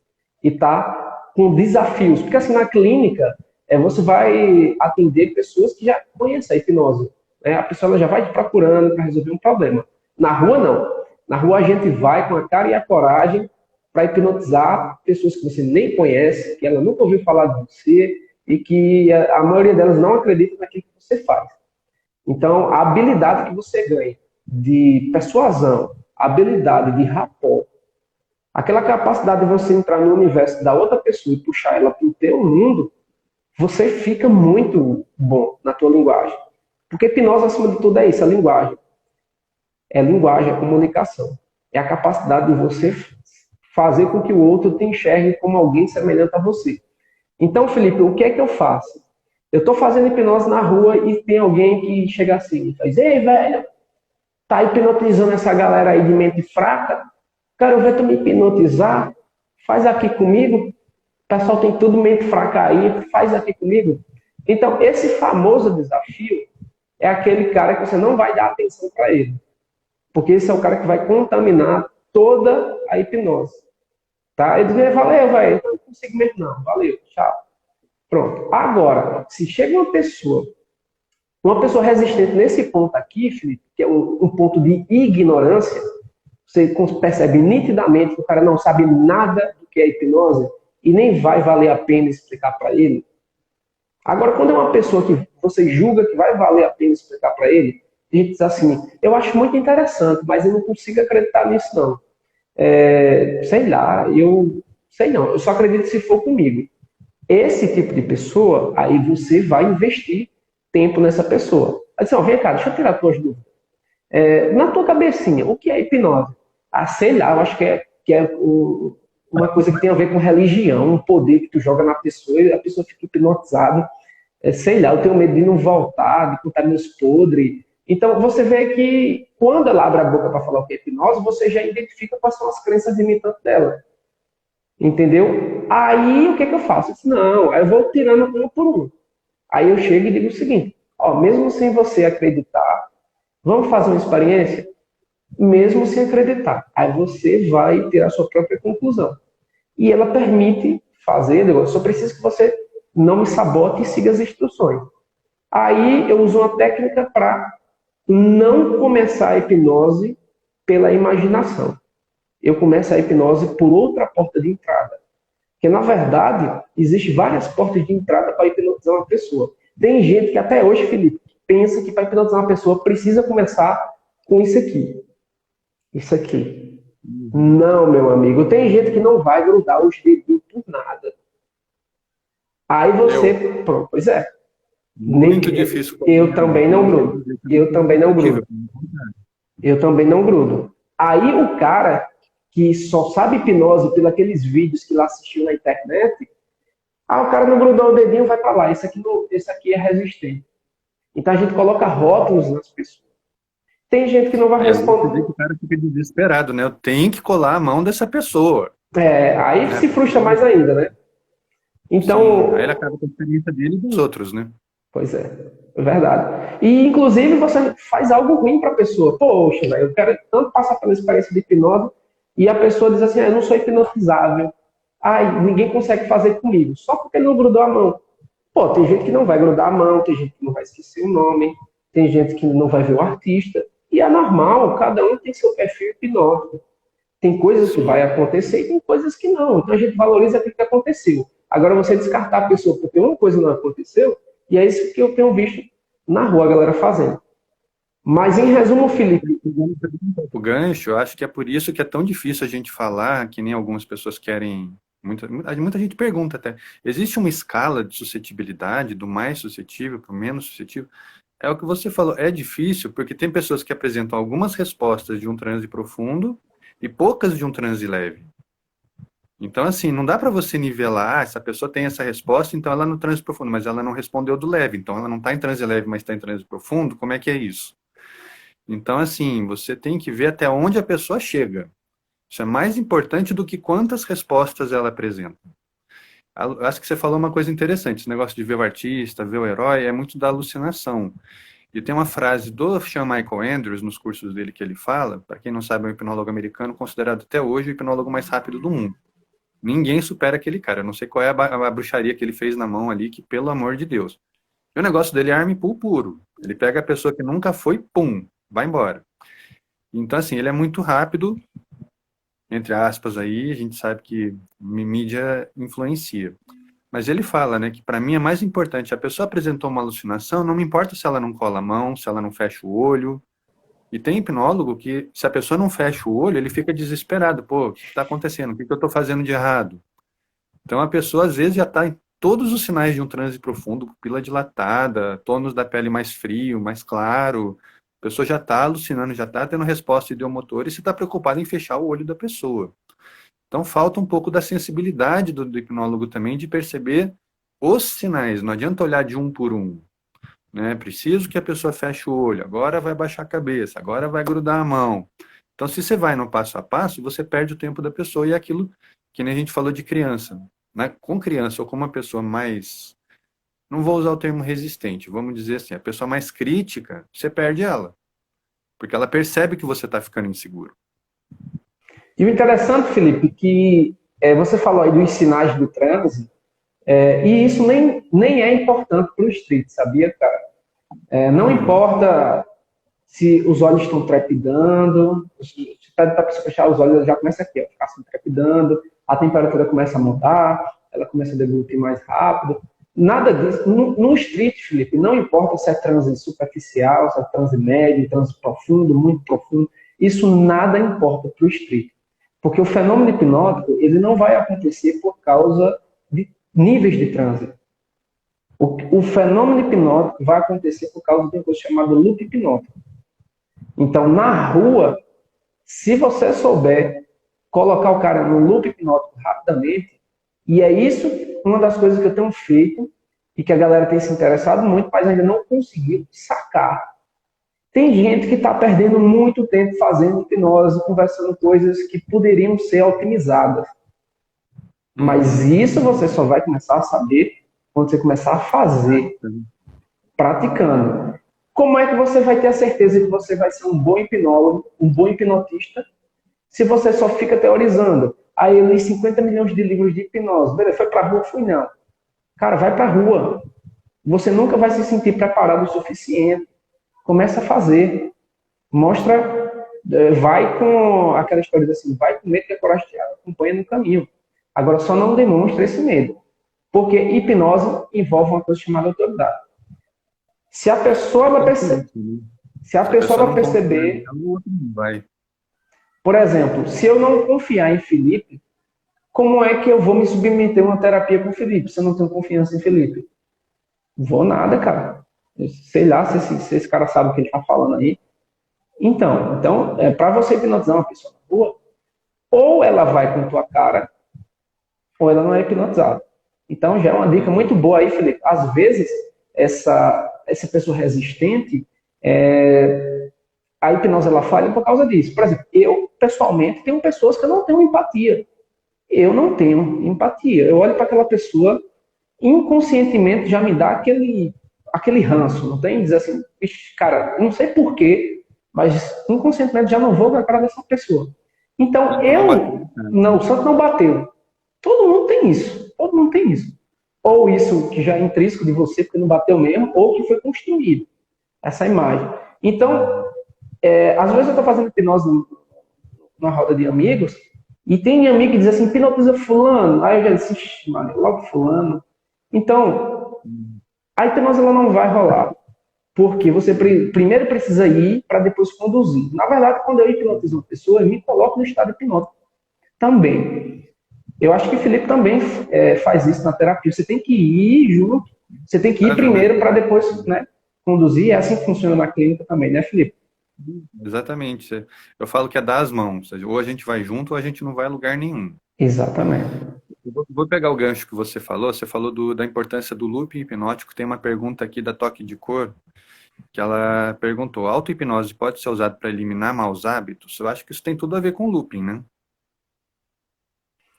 E tá com desafios. Porque assim, na clínica, você vai atender pessoas que já conhecem a hipnose. Né? A pessoa ela já vai te procurando para resolver um problema. Na rua, não. Na rua, a gente vai com a cara e a coragem para hipnotizar pessoas que você nem conhece, que ela nunca ouviu falar de você e que a maioria delas não acredita naquilo que você faz. Então, a habilidade que você ganha de persuasão, a habilidade de rapport, aquela capacidade de você entrar no universo da outra pessoa e puxar ela para o teu mundo, você fica muito bom na tua linguagem. Porque hipnose, acima de tudo, é isso, a linguagem. É linguagem, é comunicação. É a capacidade de você fazer com que o outro te enxergue como alguém semelhante a você. Então, Felipe, o que é que eu faço? Eu tô fazendo hipnose na rua e tem alguém que chega assim e faz, ei, velho, tá hipnotizando essa galera aí de mente fraca? Quero ver tu me hipnotizar. Faz aqui comigo. O pessoal tem tudo mente fraca aí. Faz aqui comigo. Então, esse famoso desafio é aquele cara que você não vai dar atenção para ele. Porque esse é o cara que vai contaminar toda a hipnose. Tá? Ele diz, valeu, velho. Não consigo mesmo não. Valeu, tchau. Pronto. Agora, se chega uma pessoa resistente nesse ponto aqui, Felipe, que é um ponto de ignorância, você percebe nitidamente que o cara não sabe nada do que é hipnose e nem vai valer a pena explicar para ele. Agora, quando é uma pessoa que você julga que vai valer a pena explicar para ele, a gente diz assim, eu acho muito interessante, mas eu não consigo acreditar nisso não. Sei lá, eu sei não, eu só acredito se for comigo. Esse tipo de pessoa, aí você vai investir tempo nessa pessoa. Aí você, vem cá, deixa eu tirar as tuas dúvidas. Na tua cabecinha, o que é hipnose? Ah, sei lá, eu acho que é uma coisa que tem a ver com religião, um poder que tu joga na pessoa e a pessoa fica hipnotizada. Sei lá, eu tenho medo de não voltar, de contar meus podres. Então, você vê que quando ela abre a boca para falar o que é hipnose, você já identifica quais são as crenças limitantes dela. Entendeu? Aí, o que eu faço? Eu disse, não, aí eu vou tirando um por um. Aí eu chego e digo o seguinte, mesmo sem você acreditar, vamos fazer uma experiência? Mesmo sem acreditar. Aí você vai ter a sua própria conclusão. E ela permite fazer, eu só preciso que você não me sabote e siga as instruções. Aí eu uso uma técnica para não começar a hipnose pela imaginação. Eu começo a hipnose por outra porta de entrada. Porque, na verdade, existem várias portas de entrada para hipnotizar uma pessoa. Tem gente que até hoje, Felipe, pensa que para hipnotizar uma pessoa precisa começar com isso aqui. Isso aqui. Não, meu amigo. Tem gente que não vai grudar os dedinhos por nada. Aí você. Pronto, pois é. Muito difícil. Eu também não grudo. Eu também não grudo. Eu também não grudo. Aí o cara que só sabe hipnose pelos aqueles vídeos que ele assistiu na internet, o cara não grudou o dedinho, vai para lá. Esse aqui é resistente. Então a gente coloca rótulos nas pessoas. Tem gente que não vai responder. O cara fica desesperado, né? Eu tenho que colar a mão dessa pessoa. Aí se frustra mais ainda, né? Então. Sim, aí ele acaba com a experiência dele e dos outros, né? Pois é verdade. E, inclusive, você faz algo ruim para a pessoa. Poxa, velho, eu quero tanto passar pela experiência de hipnose e a pessoa diz assim, eu não sou hipnotizável. Ninguém consegue fazer comigo. Só porque ele não grudou a mão. Pô, tem gente que não vai grudar a mão, tem gente que não vai esquecer o nome, tem gente que não vai ver o artista. E é normal, cada um tem seu perfil hipnótico. Tem coisas que vai acontecer e tem coisas que não. Então a gente valoriza aquilo que aconteceu. Agora, você descartar a pessoa porque uma coisa não aconteceu, e é isso que eu tenho visto na rua a galera fazendo. Mas, em resumo, Felipe... O gancho, eu acho que é por isso que é tão difícil a gente falar, que nem algumas pessoas querem... Muita gente pergunta até, existe uma escala de suscetibilidade, do mais suscetível para o menos suscetível? É o que você falou, é difícil, porque tem pessoas que apresentam algumas respostas de um transe profundo e poucas de um transe leve. Então, assim, não dá para você nivelar, essa pessoa tem essa resposta, então ela é no transe profundo, mas ela não respondeu do leve, então ela não está em transe leve, mas está em transe profundo, como é que é isso? Então, assim, você tem que ver até onde a pessoa chega. Isso é mais importante do que quantas respostas ela apresenta. Acho que você falou uma coisa interessante, esse negócio de ver o artista, ver o herói, é muito da alucinação. E tem uma frase do Sean Michael Andrews, nos cursos dele, que ele fala, para quem não sabe, é um hipnólogo americano, considerado até hoje o hipnólogo mais rápido do mundo. Ninguém supera aquele cara. Eu não sei qual é a bruxaria que ele fez na mão ali, que pelo amor de Deus. E o negócio dele é arma e pull puro. Ele pega a pessoa que nunca foi, pum, vai embora. Então, assim, ele é muito rápido, entre aspas aí, a gente sabe que mídia influencia. Mas ele fala, né, que para mim é mais importante, a pessoa apresentou uma alucinação, não me importa se ela não cola a mão, se ela não fecha o olho. E tem hipnólogo que, se a pessoa não fecha o olho, ele fica desesperado. Pô, o que está acontecendo? O que eu estou fazendo de errado? Então a pessoa às vezes já está em todos os sinais de um transe profundo, pupila dilatada, tônus da pele mais frio, mais claro. A pessoa já está alucinando, já está tendo resposta ideomotora e se está preocupada em fechar o olho da pessoa. Então falta um pouco da sensibilidade do hipnólogo também de perceber os sinais, não adianta olhar de um por um, né? Preciso que a pessoa feche o olho, agora vai baixar a cabeça, agora vai grudar a mão. Então, se você vai no passo a passo, você perde o tempo da pessoa e é aquilo que nem a gente falou de criança, né? Com criança ou com uma pessoa mais, não vou usar o termo resistente, vamos dizer assim, a pessoa mais crítica, você perde ela, porque ela percebe que você está ficando inseguro. E o interessante, Felipe, que você falou aí dos sinais do trânsito, e isso nem é importante para o street, sabia, cara? Não importa se os olhos estão trepidando, se a pessoa fechar os olhos, ela já começa aqui, ó, ficar assim, trepidando, a temperatura começa a mudar, ela começa a deglutir mais rápido. Nada disso. No street, Felipe, não importa se é transe superficial, se é transe médio, transe profundo, muito profundo, isso nada importa para o street. Porque o fenômeno hipnótico, ele não vai acontecer por causa de níveis de transe. O fenômeno hipnótico vai acontecer por causa de uma coisa chamada loop hipnótico. Então, na rua, se você souber colocar o cara no loop hipnótico rapidamente, e é isso uma das coisas que eu tenho feito e que a galera tem se interessado muito, mas ainda não conseguiu sacar. Tem gente que está perdendo muito tempo fazendo hipnose, conversando coisas que poderiam ser otimizadas. Mas isso você só vai começar a saber quando você começar a fazer, praticando. Como é que você vai ter a certeza que você vai ser um bom hipnólogo, um bom hipnotista, se você só fica teorizando? Aí eu li 50 milhões de livros de hipnose. Beleza, foi pra rua? Fui não. Cara, vai pra rua. Você nunca vai se sentir preparado o suficiente. Começa a fazer. Mostra, vai com aquela história assim, vai com medo que a coragem te acompanha no caminho. Agora só não demonstra esse medo. Porque hipnose envolve uma coisa chamada autoridade. Se a pessoa vai perceber, vai. Por exemplo, se eu não confiar em Felipe, como é que eu vou me submeter a uma terapia com Felipe se eu não tenho confiança em Felipe? Vou nada, cara. Eu sei lá se esse cara sabe o que ele está falando aí. Então para você hipnotizar uma pessoa na rua, ou ela vai com tua cara, ou ela não é hipnotizada. Então já é uma dica muito boa aí, Felipe. Às vezes, essa pessoa resistente, a hipnose ela falha por causa disso. Por exemplo, eu, pessoalmente, tenho pessoas que eu não tenho empatia. Eu não tenho empatia. Eu olho para aquela pessoa, inconscientemente já me dá aquele ranço, não tem? Dizer assim, cara, não sei porquê, mas inconscientemente já não vou na cara dessa pessoa. Então, o santo não bateu. Todo mundo tem isso. Todo mundo tem isso. Ou isso que já é intrínseco de você, porque não bateu mesmo, ou que foi construído. Essa imagem. Então, às vezes eu estou fazendo hipnose numa roda de amigos, e tem amigo que diz assim, hipnotiza fulano. Aí eu já disse, mano, logo fulano. Então, a hipnose ela não vai rolar. Porque você primeiro precisa ir para depois conduzir. Na verdade, quando eu hipnotizo uma pessoa, eu me coloco no estado hipnótico também. Eu acho que o Felipe também faz isso na terapia. Você tem que ir junto. Você tem que ir primeiro para depois, né, conduzir. É assim que funciona na clínica também, né, Felipe? Exatamente. Eu falo que é dar as mãos. Ou a gente vai junto ou a gente não vai a lugar nenhum. Exatamente. Vou pegar o gancho que você falou. Você falou da importância do loop hipnótico. Tem uma pergunta aqui da Toque de Cor, que ela perguntou: auto-hipnose pode ser usado para eliminar maus hábitos? Eu acho que isso tem tudo a ver com looping, né?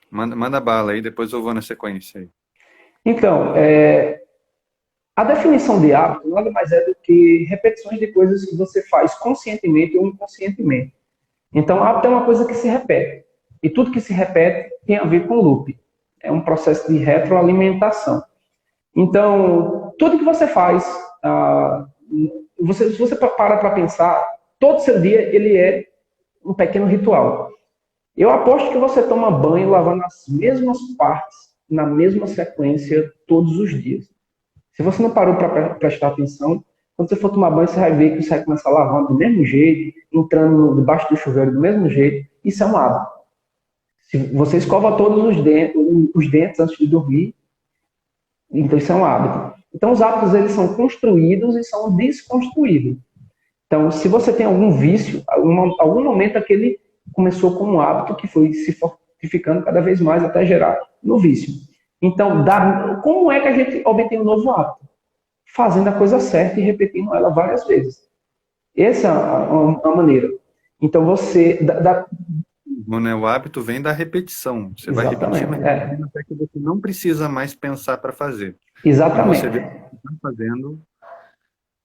Manda bala aí, depois eu vou na sequência aí. Então, a definição de hábito nada mais é do que repetições de coisas que você faz conscientemente ou inconscientemente. Então, hábito é uma coisa que se repete. E tudo que se repete tem a ver com loop. É um processo de retroalimentação. Então, tudo que você faz, se você para pensar, todo seu dia ele é um pequeno ritual. Eu aposto que você toma banho lavando as mesmas partes, na mesma sequência, todos os dias. Se você não parou para prestar atenção, quando você for tomar banho, você vai ver que você vai começar lavando do mesmo jeito, entrando debaixo do chuveiro do mesmo jeito. Isso é um hábito. Se você escova todos os dentes antes de dormir, então isso é um hábito. Então os hábitos eles são construídos e são desconstruídos. Então se você tem algum vício, algum momento aquele começou como um hábito que foi se fortificando cada vez mais até gerar no vício. Então, como é que a gente obtém um novo hábito? Fazendo a coisa certa e repetindo ela várias vezes. Essa é a maneira. Então, Né? O hábito vem da repetição. Você vai repetindo, exatamente, repetindo, até que você não precisa mais pensar para fazer. Quando você vê que exatamente. você está fazendo,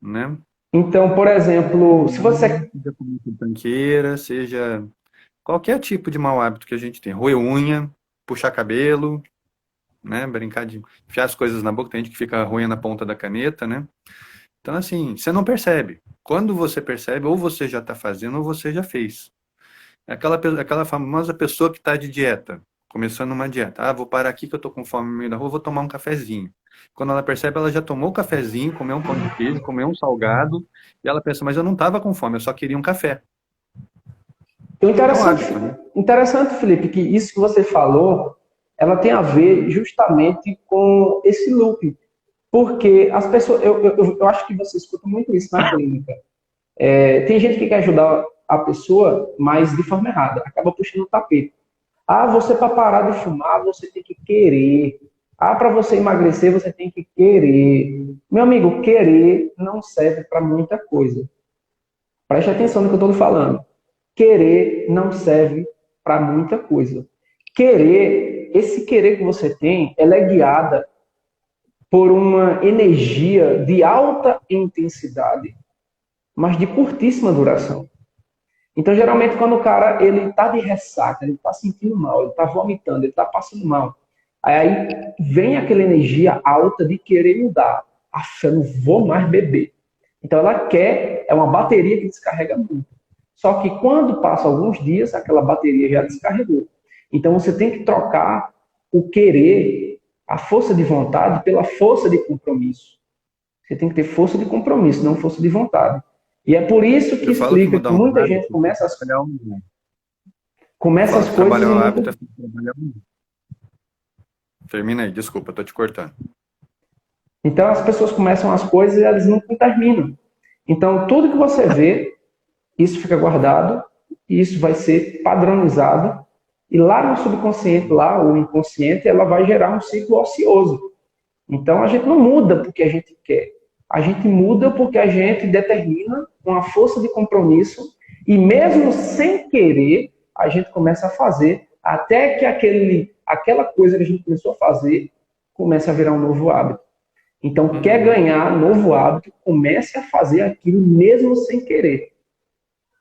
né? Então, por exemplo, se você. Seja comida tranqueira, seja qualquer tipo de mau hábito que a gente tem. Roer unha, puxar cabelo, né? Brincar de enfiar as coisas na boca. Tem gente que fica roendo a ponta da caneta, né? Então, assim, você não percebe. Quando você percebe, ou você já está fazendo, ou você já fez. É aquela famosa pessoa que está de dieta, começando uma dieta. Ah, vou parar aqui que eu estou com fome no meio da rua, vou tomar um cafezinho. Quando ela percebe, ela já tomou o cafezinho, comeu um pão de queijo, comeu um salgado, e ela pensa, mas eu não estava com fome, eu só queria um café. O É um interessante, hábito, né? interessante, Felipe, que isso que você falou, ela tem a ver justamente com esse loop. Porque as pessoas, eu acho que você escuta muito isso na clínica. Tem gente que quer ajudar a pessoa, mas de forma errada, acaba puxando o tapete. Ah, você para parar de fumar, você tem que querer. Ah, para você emagrecer, você tem que querer. Meu amigo, querer não serve para muita coisa. Preste atenção no que eu estou falando. Querer não serve para muita coisa. Esse querer que você tem, ela é guiada por uma energia de alta intensidade, mas de curtíssima duração. Então, geralmente, quando o cara ele está de ressaca, ele está sentindo mal, ele está vomitando, ele está passando mal, aí vem aquela energia alta de querer mudar. Aff, eu não vou mais beber. Então, ela quer, é uma bateria que descarrega muito. Só que quando passa alguns dias, aquela bateria já descarregou. Então, você tem que trocar o querer, a força de vontade, pela força de compromisso. Você tem que ter força de compromisso, não força de vontade. E é por isso que Eu falo que explica mudar que um muita gente hábito é trabalhar um. Eu começa falo as que coisas trabalhar e o nunca hábito é trabalhar um. Termina aí, desculpa, tô te cortando. Então as pessoas começam as coisas e elas nunca terminam. Então tudo que você vê, isso fica guardado e isso vai ser padronizado e lá no subconsciente, lá o inconsciente, ela vai gerar um ciclo ocioso. Então a gente não muda porque a gente quer. A gente muda porque a gente determina uma força de compromisso e mesmo sem querer, a gente começa a fazer até que aquela coisa que a gente começou a fazer comece a virar um novo hábito. Então, quer Uhum. ganhar novo hábito, comece a fazer aquilo mesmo sem querer.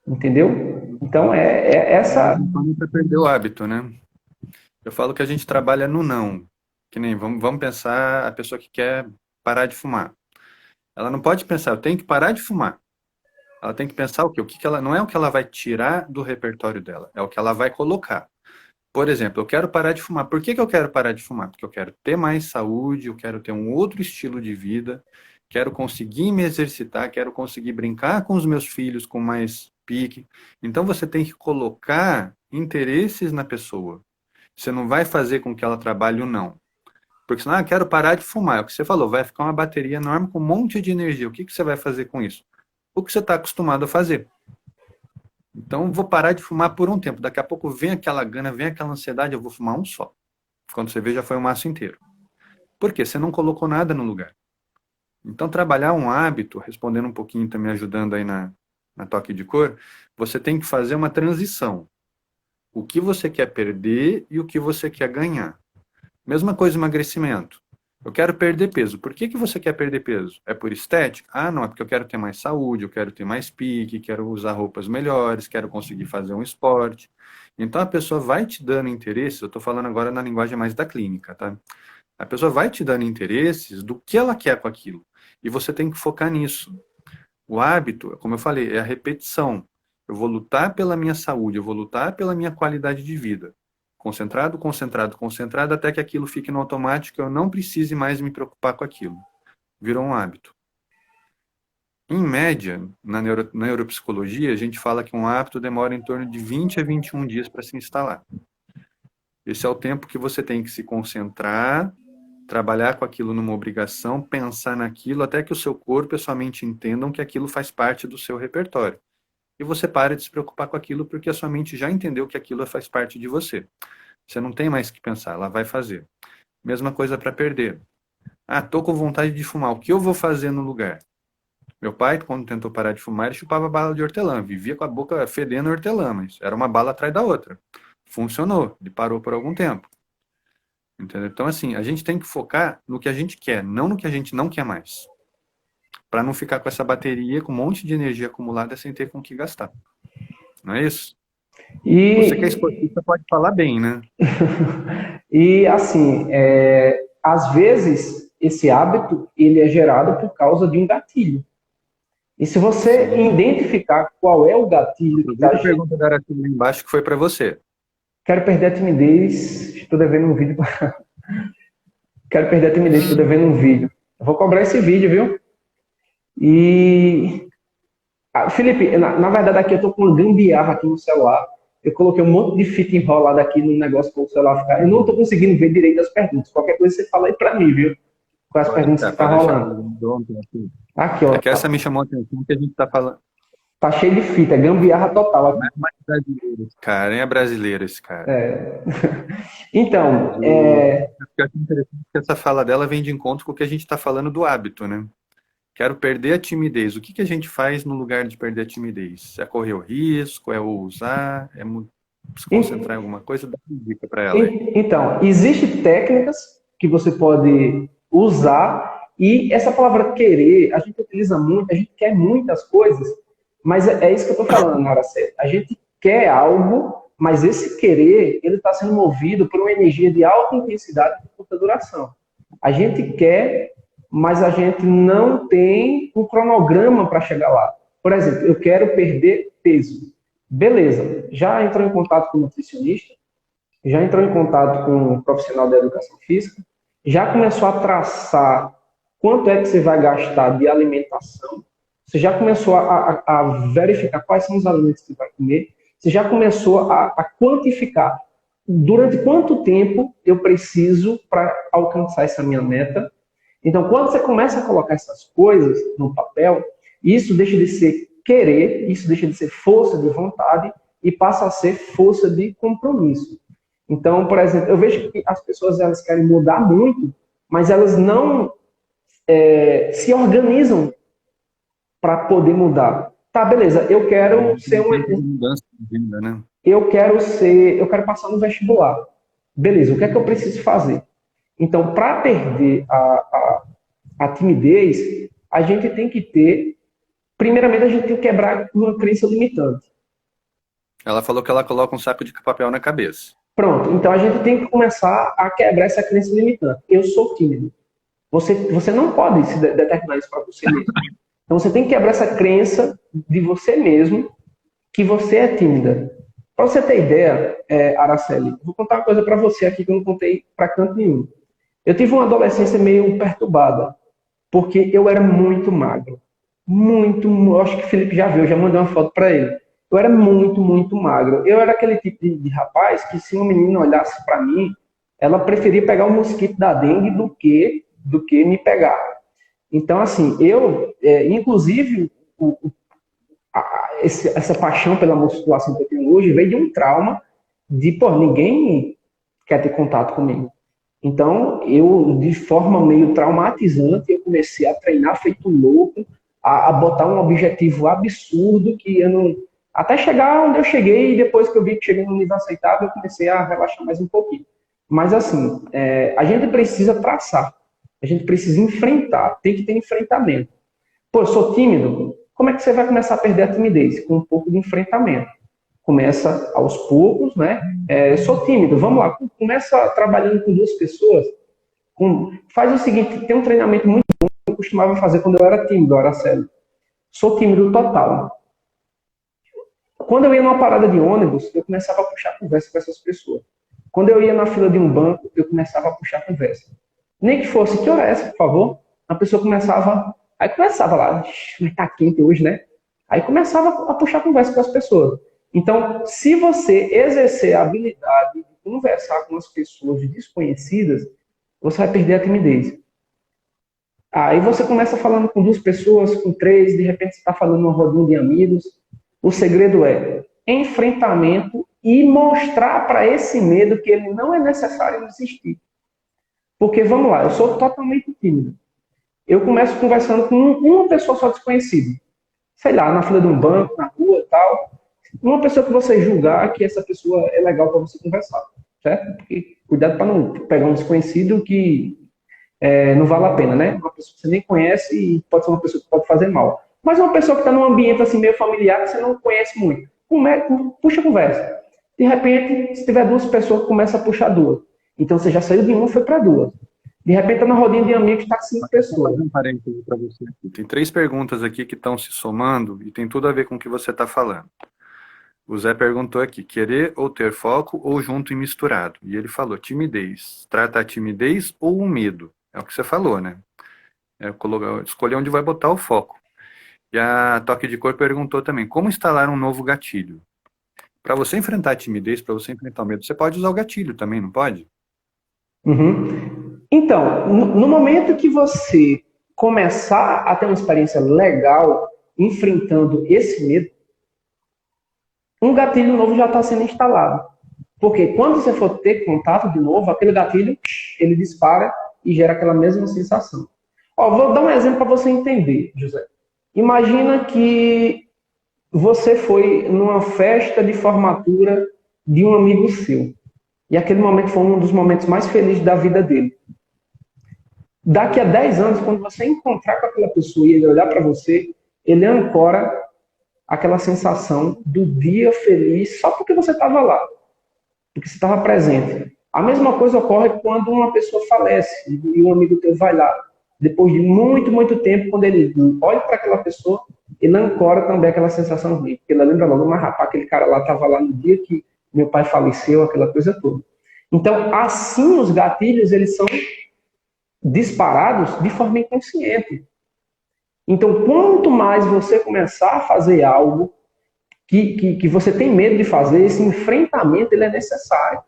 Entendeu? Então, é essa. Não para perder o hábito, né? Eu falo que a gente trabalha no não. Que nem, vamos pensar a pessoa que quer parar de fumar. Ela não pode pensar, eu tenho que parar de fumar. Ela tem que pensar o quê? Não é o que ela vai tirar do repertório dela, é o que ela vai colocar. Por exemplo, eu quero parar de fumar. Por que que eu quero parar de fumar? Porque eu quero ter mais saúde, eu quero ter um outro estilo de vida, quero conseguir me exercitar, quero conseguir brincar com os meus filhos com mais pique. Então você tem que colocar interesses na pessoa. Você não vai fazer com que ela trabalhe o não. Porque senão, quero parar de fumar. É o que você falou, vai ficar uma bateria enorme com um monte de energia. O que que você vai fazer com isso? O que você está acostumado a fazer. Então, vou parar de fumar por um tempo. Daqui a pouco vem aquela gana, vem aquela ansiedade, eu vou fumar um só. Quando você vê, já foi o maço inteiro. Por quê? Você não colocou nada no lugar. Então, trabalhar um hábito, respondendo um pouquinho, também ajudando aí na toque de cor, você tem que fazer uma transição. O que você quer perder e o que você quer ganhar. Mesma coisa emagrecimento. Eu quero perder peso. Por que que você quer perder peso? É por estética? Ah, não, é porque eu quero ter mais saúde, eu quero ter mais pique, quero usar roupas melhores, quero conseguir fazer um esporte. Então a pessoa vai te dando interesses, eu estou falando agora na linguagem mais da clínica, tá? A pessoa vai te dando interesses do que ela quer com aquilo. E você tem que focar nisso. O hábito, como eu falei, é a repetição. Eu vou lutar pela minha saúde, eu vou lutar pela minha qualidade de vida. Concentrado, concentrado, concentrado, até que aquilo fique no automático, eu não precise mais me preocupar com aquilo. Virou um hábito. Em média, na neuropsicologia, a gente fala que um hábito demora em torno de 20 a 21 dias para se instalar. Esse é o tempo que você tem que se concentrar, trabalhar com aquilo numa obrigação, pensar naquilo, até que o seu corpo e a sua mente entendam que aquilo faz parte do seu repertório. E você para de se preocupar com aquilo porque a sua mente já entendeu que aquilo faz parte de você. Você não tem mais que pensar, ela vai fazer. Mesma coisa para perder. Ah, tô com vontade de fumar. O que eu vou fazer no lugar? Meu pai, quando tentou parar de fumar, ele chupava bala de hortelã. Vivia com a boca fedendo hortelã, mas era uma bala atrás da outra. Funcionou. Ele parou por algum tempo. Entendeu? Então, assim, a gente tem que focar no que a gente quer, não no que a gente não quer mais. Para não ficar com essa bateria, com um monte de energia acumulada sem ter com o que gastar. Não é isso? Você que é E, esportista pode falar bem, né? e assim, às vezes esse hábito ele é gerado por causa de um gatilho. E se você Sim. identificar qual é o gatilho que está Inclusive, a gerando, pergunta da Araceli lá embaixo que foi para você. quero perder a timidez, estou devendo um vídeo. Quero perder a timidez, estou devendo um vídeo. Eu vou cobrar esse vídeo, viu? E Felipe, na verdade aqui eu estou com uma gambiarra aqui no celular. Eu coloquei um monte de fita enrolada aqui no negócio para o celular ficar. Eu não estou conseguindo ver direito as perguntas. Qualquer coisa você fala aí para mim, viu? Quais as Pode perguntas que deixar, tá pode deixar. rolando. Aqui, ó. É que essa me chamou a atenção que a gente está falando. Tá cheio de fita, é gambiarra total aqui. Mais brasileiro esse cara, é brasileiro esse cara. Então, Eu acho interessante que essa fala dela vem de encontro com o que a gente está falando do hábito, né? Quero perder a timidez. O que que a gente faz no lugar de perder a timidez? É correr o risco? É ousar? É se concentrar em alguma coisa? Dá uma dica para ela aí. então, existem técnicas que você pode usar e essa palavra querer, a gente utiliza muito, a gente quer muitas coisas, mas é isso que eu estou falando, Araceli. A gente quer algo, mas esse querer, ele está sendo movido por uma energia de alta intensidade e de curta duração. A gente quer, mas a gente não tem um cronograma para chegar lá. Por exemplo, eu quero perder peso. Beleza, já entrou em contato com o nutricionista? Já entrou em contato com um profissional da educação física, já começou a traçar quanto é que você vai gastar de alimentação, você já começou a verificar quais são os alimentos que você vai comer, você já começou a quantificar durante quanto tempo eu preciso para alcançar essa minha meta. Então, quando você começa a colocar essas coisas no papel, isso deixa de ser querer, isso deixa de ser força de vontade e passa a ser força de compromisso. Então, por exemplo, eu vejo que as pessoas elas querem mudar muito, mas elas não se organizam para poder mudar. Tá, beleza, eu quero ser um, Mudança de vida, né? eu quero passar no vestibular. Beleza, o que é que eu preciso fazer? Então, para perder a timidez, a gente tem que ter, primeiramente, a gente tem que quebrar uma crença limitante. Ela falou que ela coloca um saco de papel na cabeça. Pronto, então a gente tem que começar a quebrar essa crença limitante. Eu sou tímido. Você não pode se determinar isso para você mesmo. Então você tem que quebrar essa crença de você mesmo que você é tímida. Para você ter ideia, Araceli, vou contar uma coisa para você aqui que eu não contei para canto nenhum. Eu tive uma adolescência meio perturbada, porque eu era muito magro. Muito, eu acho que o Felipe já viu, eu já mandei uma foto para ele. Eu era muito, muito magro. Eu era aquele tipo de rapaz que se uma menina olhasse para mim, ela preferia pegar o mosquito da dengue do que me pegar. Então, assim, inclusive, essa paixão pela musculação que eu tenho hoje veio de um trauma de, pô, ninguém quer ter contato comigo. Então, eu, de forma meio traumatizante, eu comecei a treinar feito louco, a botar um objetivo absurdo que eu não... Até chegar onde eu cheguei, e depois que eu vi que cheguei no nível aceitável, eu comecei a relaxar mais um pouquinho. Mas, assim, a gente precisa traçar, a gente precisa enfrentar, tem que ter enfrentamento. Pô, eu sou tímido, como é que você vai começar a perder a timidez? Com um pouco de enfrentamento. Começa aos poucos, né? Sou tímido, vamos lá. Começa trabalhando com duas pessoas. Faz o seguinte, tem um treinamento muito bom que eu costumava fazer quando eu era tímido, Araceli. Sou tímido total. Quando eu ia numa parada de ônibus, eu começava a puxar conversa com essas pessoas. Quando eu ia na fila de um banco, eu começava a puxar conversa. Nem que fosse, que hora é essa, por favor? A pessoa começava... Aí começava lá, mas tá quente hoje, né? Aí começava a puxar conversa com as pessoas. Então, se você exercer a habilidade de conversar com as pessoas desconhecidas, você vai perder a timidez. Aí você começa falando com duas pessoas, com três, de repente você está falando numa rodinha de amigos. O segredo é enfrentamento e mostrar para esse medo que ele não é necessário existir. Porque, vamos lá, eu sou totalmente tímido. Eu começo conversando com uma pessoa só desconhecida. Sei lá, na fila de um banco, na rua e tal. Uma pessoa que você julgar que essa pessoa é legal para você conversar, certo? Porque, cuidado para não pegar um desconhecido que não vale a pena, né? Uma pessoa que você nem conhece e pode ser uma pessoa que pode fazer mal. Mas uma pessoa que está num ambiente assim meio familiar que você não conhece muito, puxa a conversa. De repente, se tiver duas pessoas, começa a puxar duas. Então você já saiu de uma e foi para duas. De repente, está na rodinha de amigos que está cinco Vou pessoas. fazer um parênteses para você aqui. Tem três perguntas aqui que estão se somando e tem tudo a ver com o que você está falando. O Zé perguntou aqui, querer ou ter foco ou junto e misturado? E ele falou, timidez. Trata a timidez ou o medo? É o que você falou, né? Escolher onde vai botar o foco. E a Toque de Cor perguntou também, como instalar um novo gatilho? Para você enfrentar a timidez, para você enfrentar o medo, você pode usar o gatilho também, não pode? Uhum. Então, no momento que você começar a ter uma experiência legal enfrentando esse medo, um gatilho novo já está sendo instalado. Porque quando você for ter contato de novo, aquele gatilho, ele dispara e gera aquela mesma sensação. Ó, vou dar um exemplo para você entender, José. Imagina que você foi numa festa de formatura de um amigo seu. E aquele momento foi um dos momentos mais felizes da vida dele. Daqui a 10 anos, quando você encontrar com aquela pessoa e ele olhar para você, ele ancora aquela sensação do dia feliz só porque você estava lá, porque você estava presente. A mesma coisa ocorre quando uma pessoa falece e um amigo teu vai lá. Depois de muito, muito tempo, quando ele olha para aquela pessoa, ele ancora também aquela sensação ruim. Porque ele lembra logo, mas rapaz, aquele cara lá estava lá no dia que meu pai faleceu, aquela coisa toda. Então, assim, os gatilhos, eles são disparados de forma inconsciente. Então, quanto mais você começar a fazer algo que você tem medo de fazer, esse enfrentamento ele é necessário.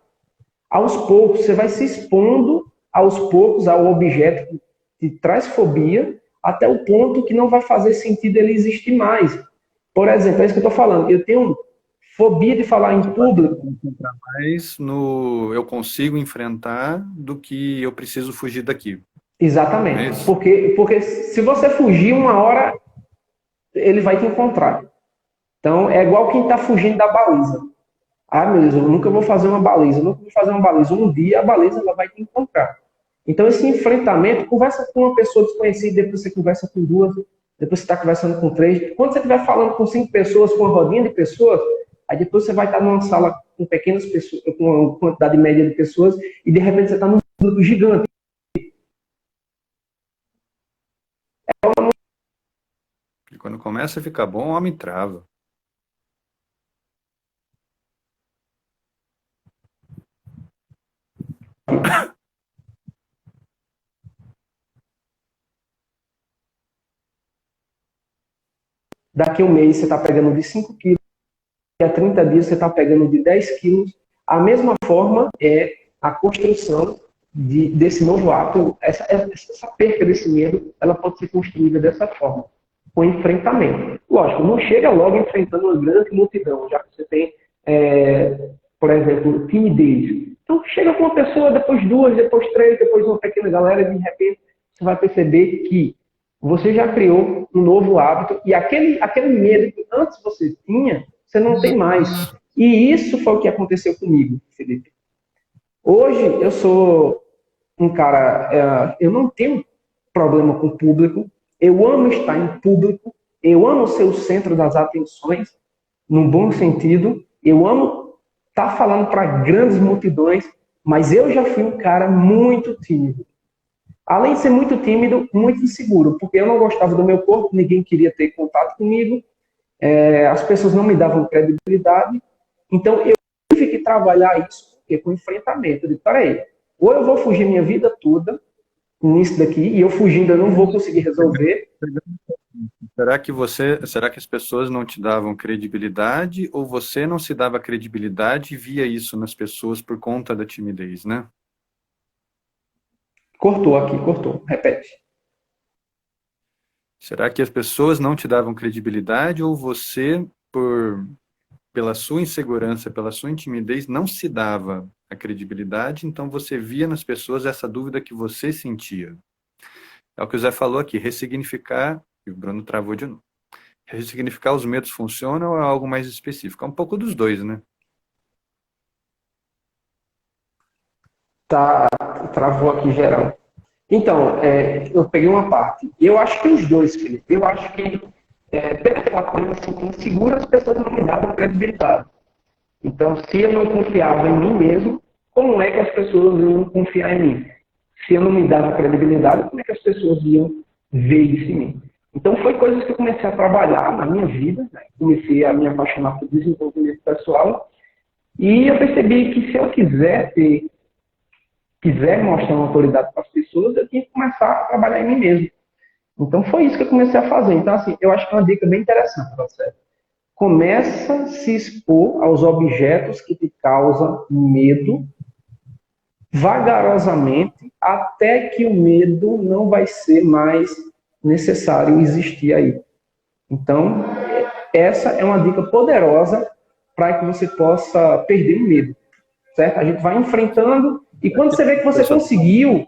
Aos poucos, você vai se expondo aos poucos ao objeto que te traz fobia, até o ponto que não vai fazer sentido ele existir mais. Por exemplo, é isso que eu estou falando. Eu tenho fobia de falar em público. Mas no eu consigo enfrentar do que eu preciso fugir daqui. É Exatamente. isso? Porque se você fugir, uma hora ele vai te encontrar. Então, é igual quem está fugindo da baliza. Ah, meu Deus, eu nunca vou fazer uma baliza, eu nunca vou fazer uma baliza. Um dia a baliza ela vai te encontrar. Então, esse enfrentamento, conversa com uma pessoa desconhecida, depois você conversa com duas, depois você está conversando com três. Quando você estiver falando com 5 pessoas, com uma rodinha de pessoas, aí depois você vai estar numa sala com pequenas pessoas, com uma quantidade média de pessoas, e de repente você está num grupo gigante. E quando começa a ficar bom, o homem trava. Daqui a um mês você está pegando de 5 quilos, daqui a 30 dias você está pegando de 10 quilos. A mesma forma é a construção desse novo ato, essa perca desse medo, ela pode ser construída dessa forma, com enfrentamento. Lógico, não chega logo enfrentando uma grande multidão, já que você tem, por exemplo, timidez. Então, chega com uma pessoa, depois duas, depois três, depois uma pequena galera, e de repente você vai perceber que você já criou um novo hábito e aquele medo que antes você tinha, você não tem mais. E isso foi o que aconteceu comigo, Felipe. Hoje eu sou um cara, eu não tenho problema com o público, eu amo estar em público, eu amo ser o centro das atenções, num bom sentido, eu amo estar falando para grandes multidões, mas eu já fui um cara muito tímido. Além de ser muito tímido, muito inseguro, porque eu não gostava do meu corpo, ninguém queria ter contato comigo, as pessoas não me davam credibilidade, então eu tive que trabalhar isso com enfrentamento. Eu disse, peraí, ou eu vou fugir minha vida toda nisso daqui, e eu fugindo eu não vou conseguir resolver. Será que as pessoas não te davam credibilidade ou você não se dava credibilidade e via isso nas pessoas por conta da timidez, né? Cortou aqui, cortou, repete. Será que as pessoas não te davam credibilidade ou você, pela sua insegurança, pela sua timidez, não se dava a credibilidade, então você via nas pessoas essa dúvida que você sentia. É o que o Zé falou aqui, ressignificar, e o Bruno travou de novo. Ressignificar os medos funciona ou é algo mais específico? É um pouco dos dois, né? Tá, travou aqui geral. Então, eu peguei uma parte. Eu acho que os dois, Felipe. Eu acho que, pela fato de eu me sentir inseguro, as pessoas não me davam credibilidade. Então, se eu não confiava em mim mesmo, como é que as pessoas iam confiar em mim? Se eu não me dava credibilidade, como é que as pessoas iam ver isso em mim? Então, foi coisas que eu comecei a trabalhar na minha vida, né? Comecei a me apaixonar por desenvolvimento pessoal, e eu percebi que se eu quiser mostrar uma autoridade para as pessoas, eu tinha que começar a trabalhar em mim mesmo. Então, foi isso que eu comecei a fazer. Então, assim, eu acho que é uma dica bem interessante, tá certo? Começa a se expor aos objetos que te causam medo, vagarosamente, até que o medo não vai ser mais necessário existir aí. Então, essa é uma dica poderosa para que você possa perder o medo, certo? A gente vai enfrentando e quando você vê que você conseguiu,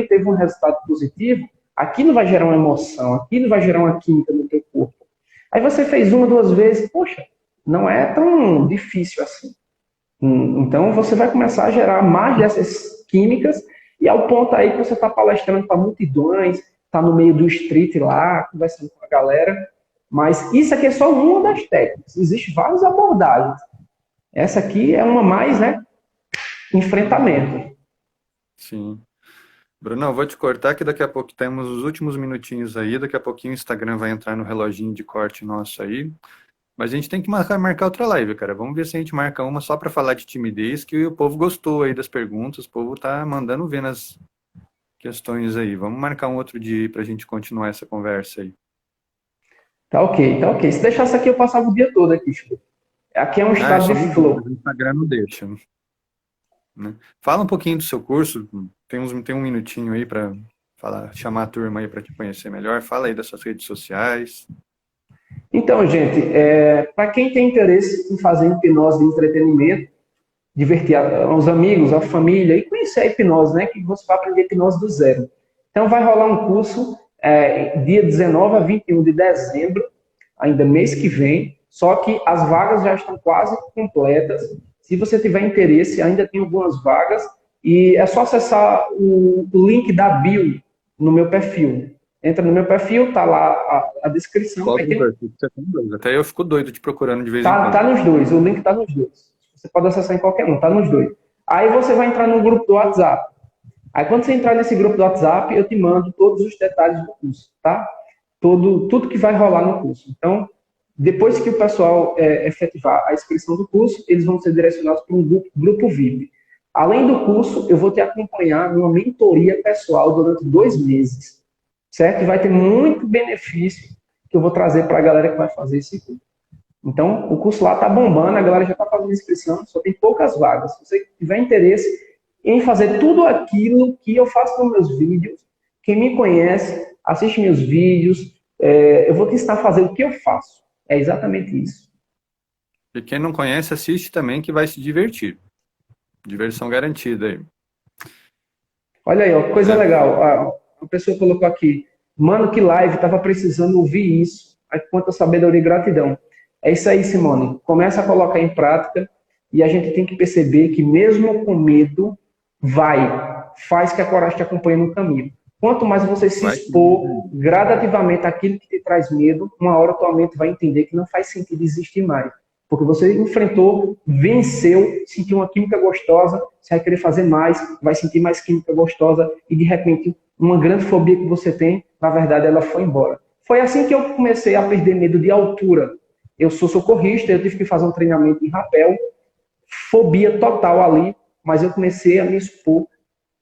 teve um resultado positivo, aquilo vai gerar uma emoção, aquilo vai gerar uma química no teu corpo. Aí você fez uma, duas vezes, poxa, não é tão difícil assim. Então você vai começar a gerar mais dessas químicas e ao ponto aí que você está palestrando para multidões, está no meio do street lá, conversando com a galera. Mas isso aqui é só uma das técnicas. Existem várias abordagens. Essa aqui é uma mais, né? Enfrentamento. Sim. Bruno, eu vou te cortar que daqui a pouco temos os últimos minutinhos aí, daqui a pouquinho o Instagram vai entrar no reloginho de corte nosso aí. Mas a gente tem que marcar outra live, cara. Vamos ver se a gente marca uma só para falar de timidez, que o povo gostou aí das perguntas, o povo tá mandando ver nas questões aí. Vamos marcar um outro dia aí pra gente continuar essa conversa aí. Tá ok, tá ok. Se deixasse aqui, eu passava o dia todo aqui, Chico. Aqui é um Ah, é estado só de no dia, flow. mas o Instagram não deixa, né? Fala um pouquinho do seu curso, tem um minutinho aí para falar, chamar a turma aí para te conhecer melhor. Fala aí das suas redes sociais. Então, gente, para quem tem interesse em fazer hipnose de entretenimento, divertir os amigos, a família e conhecer a hipnose, né? Que você vai aprender hipnose do zero. Então, vai rolar um curso dia 19 a 21 de dezembro, ainda mês que vem, só que as vagas já estão quase completas. Se você tiver interesse, ainda tem algumas vagas e é só acessar o link da bio no meu perfil. Entra no meu perfil, tá lá a descrição. Qual Aí dos tem, dois? Você tem dois. Até eu fico doido te procurando de vez em tá quando. nos dois, o link tá nos dois. Você pode acessar em qualquer um, tá nos dois. Aí você vai entrar no grupo do WhatsApp. Aí quando você entrar nesse grupo do WhatsApp, eu te mando todos os detalhes do curso, tá? Tudo que vai rolar no curso. Então, depois que o pessoal efetivar a inscrição do curso, eles vão ser direcionados para um grupo VIP. Além do curso, eu vou te acompanhar numa mentoria pessoal durante 2 meses, certo? E vai ter muito benefício que eu vou trazer para a galera que vai fazer esse curso. Então, o curso lá está bombando, a galera já está fazendo inscrição, só tem poucas vagas. Se você tiver interesse em fazer tudo aquilo que eu faço nos meus vídeos, quem me conhece, assiste meus vídeos, eu vou te ensinar a fazer o que eu faço. É exatamente isso. E quem não conhece, assiste também que vai se divertir. Diversão garantida aí. Olha aí, ó, coisa Né? legal. A pessoa colocou aqui, mano, que live, estava precisando ouvir isso. Aí, quanta sabedoria e gratidão. É isso aí, Simone. Começa a colocar em prática e a gente tem que perceber que mesmo com medo, faz que a coragem te acompanhe no caminho. Quanto mais você se Vai. expor gradativamente àquilo que te traz medo, uma hora tua mente vai entender que não faz sentido existir mais. Porque você enfrentou, venceu, sentiu uma química gostosa, você vai querer fazer mais, vai sentir mais química gostosa e de repente uma grande fobia que você tem, na verdade ela foi embora. Foi assim que eu comecei a perder medo de altura. Eu sou socorrista, eu tive que fazer um treinamento em rapel, fobia total ali, mas eu comecei a me expor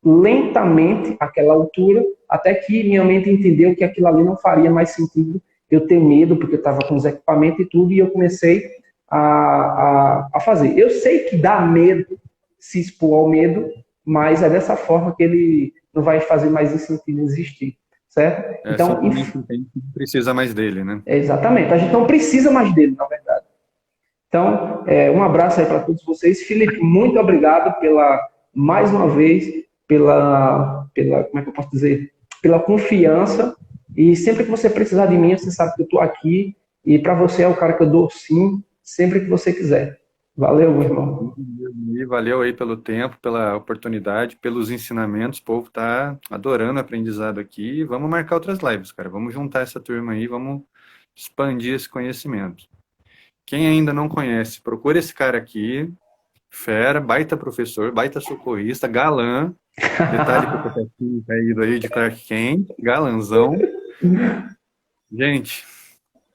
lentamente àquela altura, até que minha mente entendeu que aquilo ali não faria mais sentido eu ter medo, porque eu estava com os equipamentos e tudo, e eu comecei a fazer. Eu sei que dá medo se expor ao medo, mas é dessa forma que ele não vai fazer mais sentido existir, certo? Só Então, que não precisa mais dele, né? exatamente, a gente não precisa mais dele, na verdade. Então, um abraço aí para todos vocês. Felipe, muito obrigado mais uma vez, como é que eu posso dizer? Pela confiança. E sempre que você precisar de mim, você sabe que eu estou aqui. E para você é o cara que eu dou sim, sempre que você quiser. Valeu, meu irmão. E valeu aí pelo tempo, pela oportunidade, pelos ensinamentos. O povo tá adorando o aprendizado aqui. Vamos marcar outras lives, cara. Vamos juntar essa turma aí, vamos expandir esse conhecimento. Quem ainda não conhece, procura esse cara aqui. Fera, baita professor, baita socorrista, galã. Detalhe que eu tô caído aí de Clark Kent, galanzão. Gente,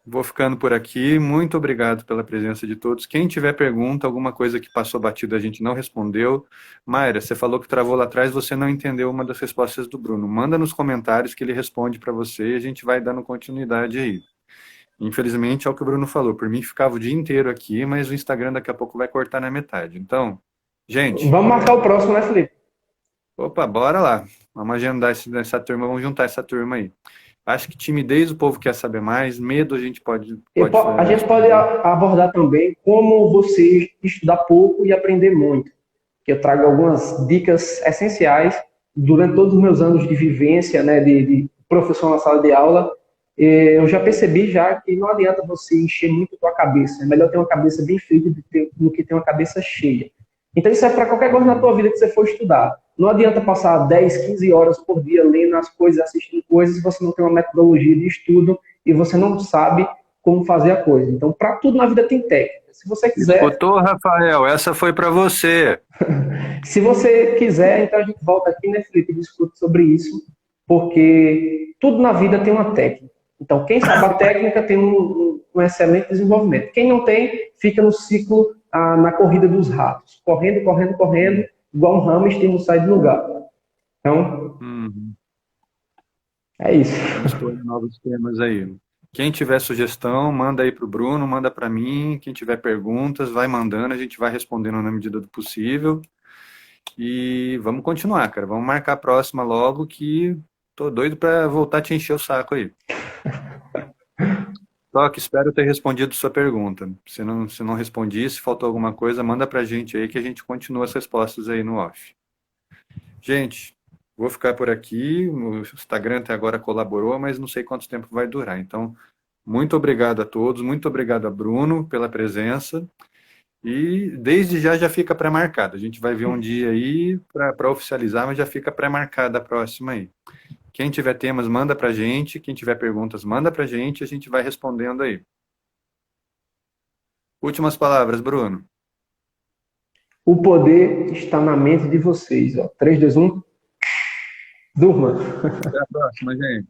vou ficando por aqui. Muito obrigado pela presença de todos. Quem tiver pergunta, alguma coisa que passou batido a gente não respondeu. Mayra, você falou que travou lá atrás, você não entendeu uma das respostas do Bruno. Manda nos comentários que ele responde para você e a gente vai dando continuidade aí. Infelizmente, é o que o Bruno falou. Por mim, ficava o dia inteiro aqui, mas o Instagram daqui a pouco vai cortar na metade. Então, gente, Vamos marcar o próximo, né, Felipe? opa, bora lá. Vamos agendar essa turma, vamos juntar essa turma aí. Acho que timidez o povo quer saber mais, medo a gente pode A gente pode responder. abordar também como você estudar pouco e aprender muito. Que eu trago algumas dicas essenciais durante todos os meus anos de vivência, né, de professor na sala de aula. Eu já percebi já que não adianta você encher muito a tua cabeça. É melhor ter uma cabeça bem feita do que ter uma cabeça cheia. Então isso é para qualquer coisa na tua vida que você for estudar. Não adianta passar 10, 15 horas por dia lendo as coisas, assistindo coisas, se você não tem uma metodologia de estudo e você não sabe como fazer a coisa. Então, para tudo na vida tem técnica. Se você quiser, Escutou, Rafael? Essa foi para você. se você quiser, então a gente volta aqui, né, Felipe, e discute sobre isso, porque tudo na vida tem uma técnica. Então, quem sabe a técnica tem um excelente desenvolvimento. Quem não tem, fica no ciclo, na corrida dos ratos. Correndo, correndo, correndo, igual um hamster não sai do lugar. Então, Uhum. é isso. Vamos explorar novos temas aí. Quem tiver sugestão, manda aí para o Bruno, manda para mim. Quem tiver perguntas, vai mandando, a gente vai respondendo na medida do possível. E vamos continuar, cara. Vamos marcar a próxima logo que tô doido para voltar a te encher o saco aí. Toque, espero ter respondido sua pergunta. Se não respondi, se faltou alguma coisa, manda pra gente aí que a gente continua as respostas aí no off. Gente, vou ficar por aqui. O Instagram até agora colaborou, mas não sei quanto tempo vai durar. Então, muito obrigado a todos, muito obrigado a Bruno pela presença. E desde já fica pré-marcado. A gente vai ver um dia aí para oficializar, mas já fica pré-marcada a próxima aí. Quem tiver temas, manda pra gente. Quem tiver perguntas, manda pra gente. A gente vai respondendo aí. Últimas palavras, Bruno. O poder está na mente de vocês. Ó. 3, 2, 1, durma. Até a próxima, gente.